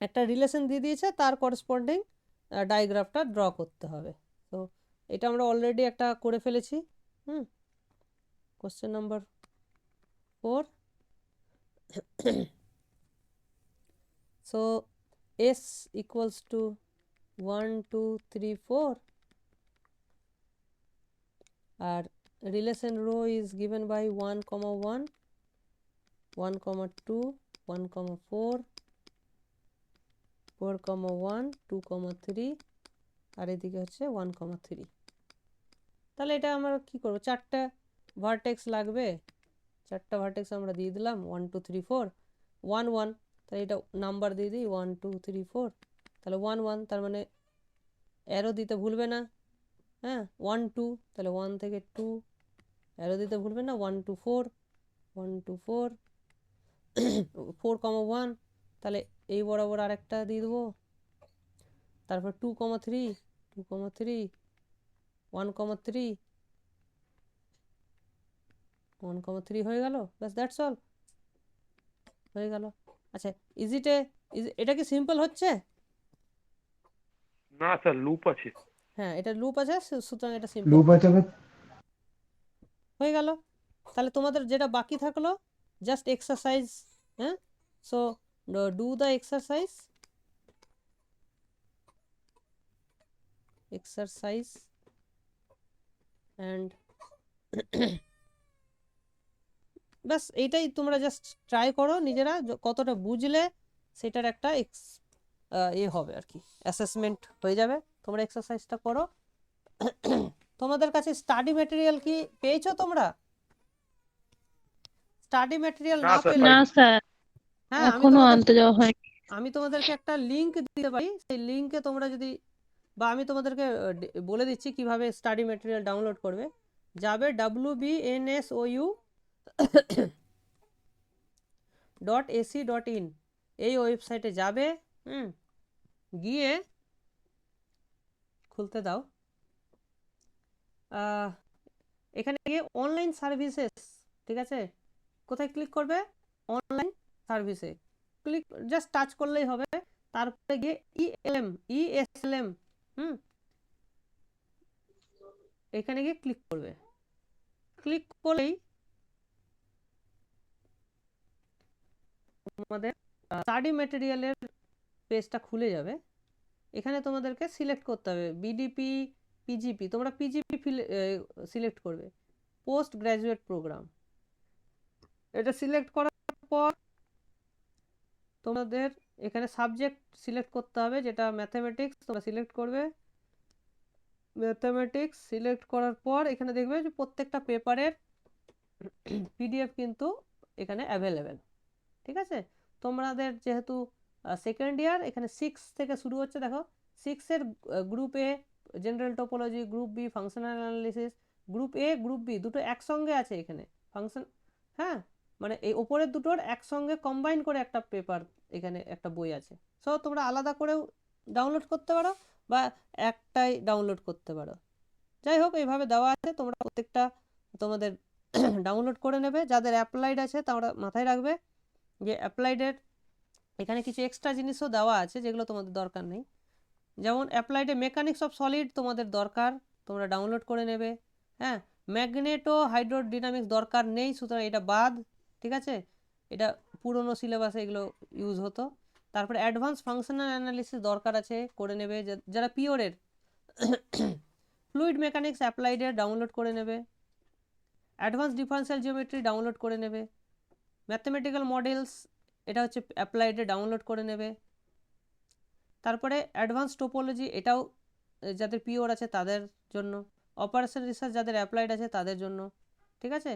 একটা রিলেশন দিয়ে দিয়েছে, তার করসপন্ডিং ডায়াগ্রাফটা ড্র করতে হবে। তো এটা আমরা অলরেডি একটা করে ফেলেছি। Question number 4। So S equals to 1 2 3 4 আর relation row is given by 1 comma 1 1 comma 2 1 comma 4 4 comma 1 2 comma 3 আর এদিকে হচ্ছে 1 comma 3। তাহলে এটা আমরা কি করব, 4টা ভার্টেক্স লাগবে, 4টা ভার্টেক্স আমরা দিয়ে দিলাম 1 2 3 4 1 1। তাহলে এটা নাম্বার দিয়ে দিই 1 2 3 4, তাহলে 1 1, তার মানে অ্যারো দিতে ভুলবে না। হ্যাঁ 1 2, তাহলে 1 থেকে 2 অ্যারো দিতে ভুলবে না, 1 2 4 1 2 4 4 comma 1, তাহলে এই বরাবর আরেকটা দিয়ে দেবো। তারপর 2 comma 3 2 comma 3 1 comma 3 1 comma 3 হয়ে গেল, ব্যাস দ্যাটস অল, হয়ে গেল। আচ্ছা এটা কি সিম্পল হচ্ছে? না স্যার লুপ আছে। হ্যাঁ এটা লুপ আছে, সুতরাং এটা সিম্পল লুপ আছে হয়ে গেল। তাহলে তোমাদের যেটা বাকি থাকলো জাস্ট এক্সারসাইজ। হ্যাঁ so do the exercise and ব্যাস এইটাই তোমরা জাস্ট ট্রাই করো নিজেরা, কতটা বুঝলে সেটার একটা হবে আর কি, অ্যাসেসমেন্ট হয়ে যাবে। তোমরা এক্সারসাইজটা করো। তোমাদের কাছে স্টাডি ম্যাটেরিয়াল কি পেয়েছো তোমরা? স্টাডি ম্যাটেরিয়াল না না স্যার, পেলে না স্যার হ্যাঁ এখনো আনতে যাওয়া হয় আমি তোমাদেরকে একটা লিংক দিতে পারি, সেই লিংকে তোমরা যদি, বা আমি তোমাদেরকে বলে দিচ্ছি কিভাবে স্টাডি ম্যাটেরিয়াল ডাউনলোড করবে। যাবে wbnsou.ac.in এই ওয়েবসাইটে যাবে, গিয়ে খুলতে দাও, এখানে গিয়ে অনলাইন সার্ভিসেস, ঠিক আছে, কোথায় ক্লিক করবে? অনলাইন সার্ভিসে ক্লিক, জাস্ট টাচ করলেই হবে। তারপরে গিয়ে ইএসএলএম এখানে গিয়ে ক্লিক করবে। ক্লিক করলেই তোমাদের স্টাডি ম্যাটেরিয়ালের পেজটা খুলে যাবে। এখানে তোমাদেরকে সিলেক্ট করতে হবে বিডিপি, পিজিপি। তোমরা পিজিপি সিলেক্ট করবে, পোস্ট গ্রাজুয়েট প্রোগ্রাম। এটা সিলেক্ট করার পর তোমাদের এখানে সাবজেক্ট সিলেক্ট করতে হবে, যেটা ম্যাথমেটিক্স তোমরা সিলেক্ট করবে। ম্যাথমেটিক্স সিলেক্ট করার পর এখানে দেখবে যে প্রত্যেকটা পেপারের পিডিএফ কিন্তু এখানে অ্যাভেলেবেল। ঠিক আছে, তোমাদের যেহেতু সেকেন্ড ইয়ার, এখানে 6 থেকে শুরু হচ্ছে। দেখো 6-এর group A general topology, group B functional analysis, group A group B দুটো একসঙ্গে আছে এখানে ফাংশন। হ্যাঁ, মানে এই ওপরের দুটোর একসঙ্গে কম্বাইন করে একটা পেপার, এখানে একটা বই আছে। সো তোমরা আলাদা করেও ডাউনলোড করতে পারো বা একটাই ডাউনলোড করতে পারো। যাই হোক, এইভাবে দেওয়া আছে, তোমরা প্রত্যেকটা তোমাদের ডাউনলোড করে নেবে। যাদের অ্যাপ্লাইড আছে তারা মাথায় রাখবে যে অ্যাপ্লাইডের এখানে কিছু এক্সট্রা জিনিসও দেওয়া আছে যেগুলো তোমাদের দরকার নেই। যেমন অ্যাপ্লাইডে মেকানিক্স অফ সলিড তোমাদের দরকার, তোমরা ডাউনলোড করে নেবে। হ্যাঁ, ম্যাগনেটো হাইড্রোডিনামিক্স দরকার নেই, সুতরাং এটা বাদ। ঠিক আছে, এটা পুরনো সিলেবাসে এগুলো ইউজ হতো। তারপরে অ্যাডভান্স ফাংশনাল অ্যানালিসিস দরকার আছে, করে নেবে। যারা পিওরের ফ্লুইড মেকানিক্স অ্যাপ্লাইডের ডাউনলোড করে নেবে। অ্যাডভান্স ডিফারেন্সিয়াল জিওমেট্রি ডাউনলোড করে নেবে। ম্যাথমেটিক্যাল মডেলস এটা হচ্ছে অ্যাপ্লাইডে ডাউনলোড করে নেবে। তারপরে অ্যাডভান্স টোপোলজি, এটাও যাদের পিওর আছে তাদের জন্য। অপারেশন রিসার্চ যাদের অ্যাপ্লাইড আছে তাদের জন্য। ঠিক আছে,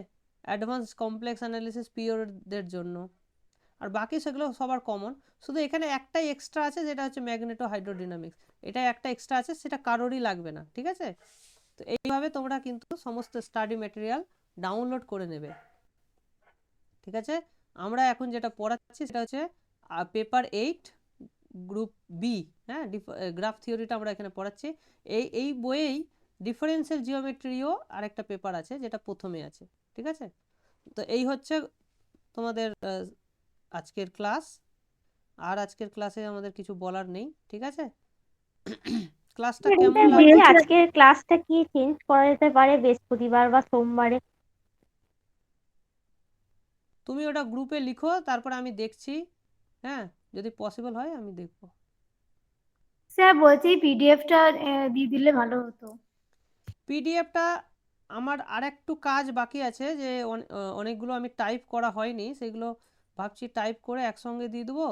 অ্যাডভান্স কমপ্লেক্স অ্যানালিসিস পিওরদের জন্য। আর বাকি সেগুলো সবার কমন, শুধু এখানে একটাই এক্সট্রা আছে, যেটা হচ্ছে ম্যাগনেটো হাইড্রোডিনামিক্স। এটা একটা এক্সট্রা আছে, সেটা কারোরই লাগবে না। ঠিক আছে, তো এইভাবে তোমরা কিন্তু সমস্ত স্টাডি ম্যাটেরিয়াল ডাউনলোড করে নেবে। ঠিক আছে, আমরা এখন যেটা পড়াচ্ছি সেটা হচ্ছে পেপার 8 গ্রুপ বি। হ্যাঁ, গ্রাফ থিওরিটা আমরা এখানে পড়াচ্ছি। এই বইয়েই ডিফারেন্সিয়াল জিওমেট্রিও আরেকটা পেপার আছে, যেটা প্রথমে আছে। ঠিক আছে, তো এই হচ্ছে তোমাদের আজকের ক্লাস। আর আজকের ক্লাসে আমাদের কিছু বলার নেই। ঠিক আছে, ক্লাসটা কেমন বলছি লাগলো? আজকের ক্লাসটা কি চেঞ্জ করা যেতে পারে বৃহস্পতিবার বা সোমবারে? তুমি ওটা গ্রুপে লিখো, তারপরে আমি দেখছি। হ্যাঁ, যদি পসিবল হয় আমি দেখবো। স্যার বলছি পিডিএফটা দিয়ে দিলে ভালো হতো। পিডিএফটা আমার আর একটু কাজ বাকি আছে, যে অনেকগুলো আমি টাইপ করা হয়নি, সেগুলো ভাবছি টাইপ করে একসঙ্গে দিয়ে দেবো,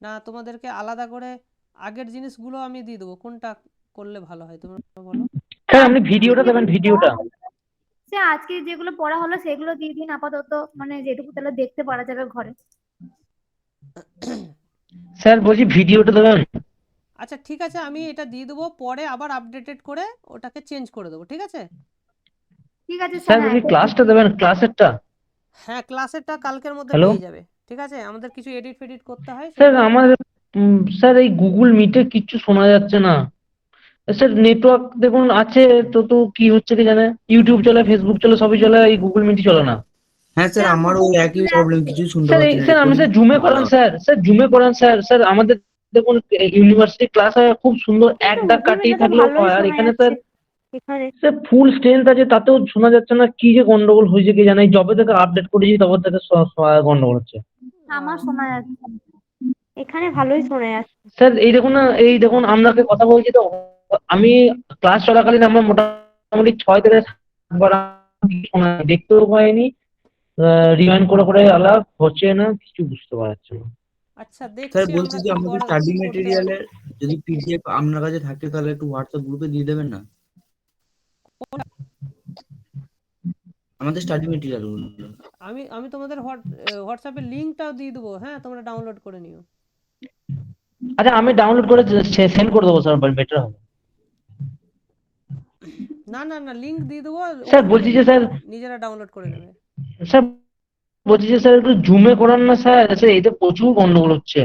না তোমাদেরকে আলাদা করে আগের জিনিসগুলো আমি দিয়ে দেবো। কোনটা করলে ভালো হয় তোমরা বলো? স্যার আপনি ভিডিওটা দেবেন, ভিডিওটা। স্যার আজকে যেগুলো পড়া হলো সেগুলো দিয়ে দিন আপাতত, মানে যেটুকু তাহলে দেখতে পারা যাবে ঘরে। স্যার বলছি ভিডিওটা দেবেন। আচ্ছা ঠিক আছে, আমি এটা দিয়ে দেবো, পরে আবার আপডেটেড করে ওটাকে চেঞ্জ করে দেবো। ঠিক আছে ঠিক আছে স্যার স্যার। বলছি ক্লাসটা দেবেন, ক্লাসেরটা। হ্যাঁ, ক্লাসেরটা কালকের মধ্যে হ্যালো পেয়ে যাবে। ঠিক আছে, আমাদের কিছু এডিট ফেডিট করতে হয় স্যার, সেগুলো। আমাদের স্যার এই গুগল মিটে কিচ্ছু শোনা যাচ্ছে না। স্যার নেটওয়ার্ক দেখুন আছে তো কি হচ্ছে কি জানে, ইউটিউব চলে, ফেসবুক চলে, সবই চলে, এই গুগল মিটই চলে না। হ্যাঁ স্যার, আমারও একই প্রবলেম, কিছু শুনতে স্যার পাচ্ছি না। স্যার আমি স্যার জুমে করান, স্যার জুমে করান স্যার। স্যার আমাদের দেখুন ইউনিভার্সিটি ক্লাস হয় খুব সুন্দর, এক ডাক কাটিয়ে থাকলেও হয়, আর এখানে স্যার এখানে স্যার ফুল স্ট্রেংথ আছে, তাতেও শোনা যাচ্ছে না। কি যে গন্ডগোল হয়েছে কি জানে, যবে থেকে আপডেট করেছি তবে থেকে গন্ডগোল হচ্ছে। আমার শোনা যাচ্ছে। এখানে ভালোই শোনা যাচ্ছে। স্যার এই দেখুন না, এই দেখুন আপনাকে কথা বলছি তো, আমি ক্লাস চলাকালীন আমার মোটামুটি 6 থেকে 7 বার শোনা, দেখতেও পাইনি, রিমাইন্ড করে করে আলাপ হচ্ছে না, কিছু বুঝতে পারছি না। আচ্ছা দেখছি স্যার আমরা বলছি যে কি আমাদের করতে স্টাডি পারি। মেটেরিয়ালের যদি পিডিএফ আপনার কাছে থাকে তাহলে একটু হোয়াটসঅ্যাপ গ্রুপে দিয়ে দেবেন না, আমাদের স্টাডি মেটেরিয়াল গুলো। আমি আমি তোমাদের হোয়াটসঅ্যাপে লিংকটাও দিয়ে দেবো। হ্যাঁ, তোমরা ডাউনলোড করে নিও। আচ্ছা আমি ডাউনলোড করে সেন্ড করে দেবো স্যার, বেটার হবে। না না না, লিংক দিয়ে দেবো, স্যার বলছি যে স্যার, নিজেরা ডাউনলোড করে নেবে। স্যার বলছি যে স্যার একটু জুমে করান না স্যার, স্যার এতে প্রচুর গন্ডগোল হচ্ছে।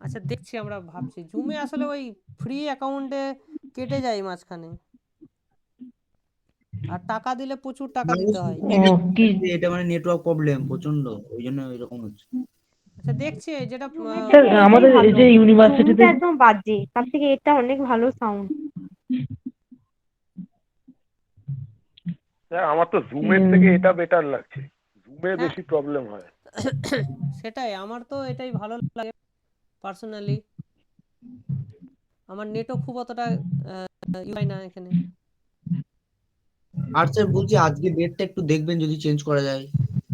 আচ্ছা দেখছি, আমরা ভাবছি। জুমে আসলে ওই ফ্রি অ্যাকাউন্টে কেটে যায় মাঝখানে। আর টাকা দিলে প্রচুর টাকা না, ও দিতে হয়। শুনতে কি যে এটা মানে নেটওয়ার্ক প্রবলেম প্রচন্ড, ওই জন্য এরকম হচ্ছে। আচ্ছা দেখছি এই যেটা জুমের স্যার থেকে এটাই আমাদের এই ভালো, যে জুমটা ইউনিভার্সিটিতে একদম বাজে, তার থেকে এটা অনেক ভালো সাউন্ড। আমার তো জুমের থেকে এটা বেটার লাগছে, জুমে হ্যাঁ বেশি প্রবলেম হয়। সেটাই, আমার তো এটাই ভালো লাগে পার্সোনালি। আমার নেটও খুব অতটা হয় না এখানে। আর স্যার বলছি আজকে ডেটটা একটু দেখবেন যদি চেঞ্জ করা যায়।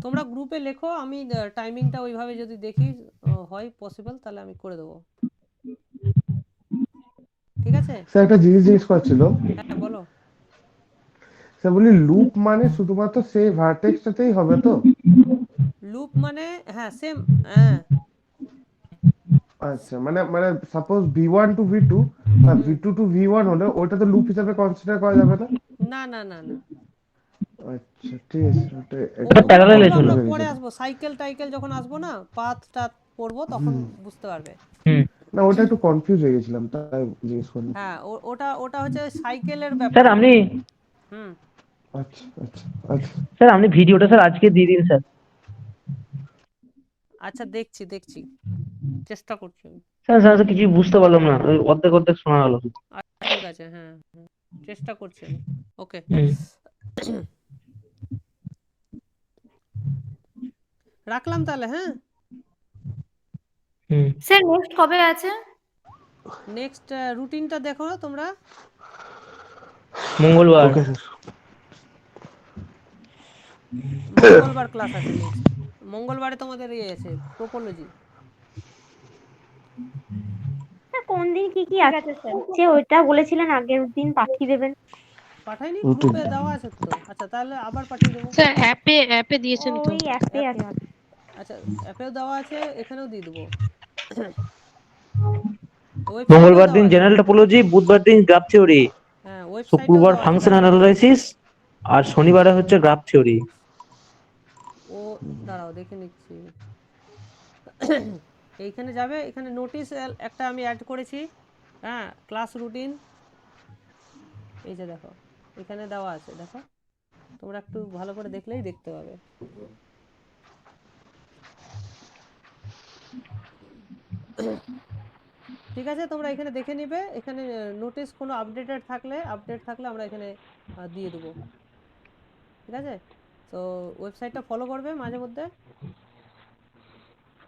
তোমরা গ্রুপে লেখো, আমি টাইমিংটা ওইভাবে যদি দেখি হয় পসিবল তাহলে আমি করে দেবো, ঠিক আছে? স্যার একটা জিনিস জিজ্ঞেস করছিল, হ্যাঁ বলো। স্যার বলি লুপ মানে শুধুমাত্র সেই ভার্টেক্সটাতেই হবে তো? লুপ মানে হ্যাঁ সেম, হ্যাঁ আচ্ছা, মানে মানে সাপোজ V1 টু V2 বা V2 টু V1 হলে ওটা তো লুপ হিসাবে কনসিডার করা যাবে না? না না না না, আচ্ছা ঠিক আছে, ওটা ওটা ওগুলো প্যারালাল ওগুলো ছিল। আমরা পরে ভেবেছিলাম। আসবো, সাইকেল টাইকেল যখন আসবো না, পাথ টাথ পড়বো তখন বুঝতে পারবে। হুম। না ওটা একটু কনফিউজ হয়ে গেছিলাম, তাই জিজ্ঞেস করলাম। হ্যাঁ ওটা ওটা হচ্ছে সাইকেলের স্যার ব্যাপার। আপনি হুম আচ্ছা আচ্ছা আচ্ছা স্যার আপনি ভিডিওটা স্যার আজকে দিয়ে দিন স্যার। আচ্ছা দেখছি দেখছি, চেষ্টা করছি আমি। স্যার স্যার স্যার কিছুই বুঝতে পারলাম না, ওই অর্ধেক অর্ধেক শোনা গেল। আচ্ছা ঠিক আছে, হ্যাঁ হ্যাঁ, চেষ্টা করছি আমি। ওকে রাখলাম তাহলে, হ্যাঁ। হুম। স্যার নেক্সট কবে আছে? নেক্সট রুটিনটা দেখো তোমরা, মঙ্গলবার। Okay sir. মঙ্গলবার ক্লাস আছে নেক্সট। মঙ্গলবারে তোমাদের ইয়ে আছে টোপোলজি। কোন দিন কি কি ঠিক আছে স্যার। আছে ওইটা বলেছিলেন আগের দিন পাঠিয়ে দেবেন। পাঠাইনি, রুটিন গ্রুপে দেওয়া আছে তো। আচ্ছা তাহলে আবার পাঠিয়ে দেবো। স্যার অ্যাপে দিয়েছেন তো? ওই অ্যাপে আছে। আচ্ছা অ্যাপেও দেওয়া আছে, এখানেও দিয়ে দেবো, ওয়েবসাইটেও মঙ্গলবার দেওয়া দিন আছে। জেনারেল টোপোলজি, বুধবার দিন গ্রাফ থিওরি, হ্যাঁ ওয়েবসাইটেও শুক্রবার দেওয়া আছে, ফাংশন দেখো। অ্যানালাইসিস, আর শনিবারে হচ্ছে গ্রাফ থিওরি। ও দাঁড়াও দেখে নিচ্ছি। এইখানে যাবে, এখানে নোটিশ একটা আমি অ্যাড করেছি, হ্যাঁ ক্লাস রুটিন, এই যে দেখো এখানে দেওয়া আছে, দেখো তোমরা একটু ভালো করে দেখলেই দেখতে পাবে। ঠিক আছে, তোমরা এখানে দেখে নিবে, এখানে নোটিশ কোনো আপডেট থাকলে আমরা এখানে দিয়ে দেবো, ঠিক আছে? তো ওয়েবসাইটটা ফলো করবে মাঝে মধ্যে।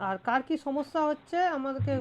আর কার কি সমস্যা হচ্ছে আমাদেরকে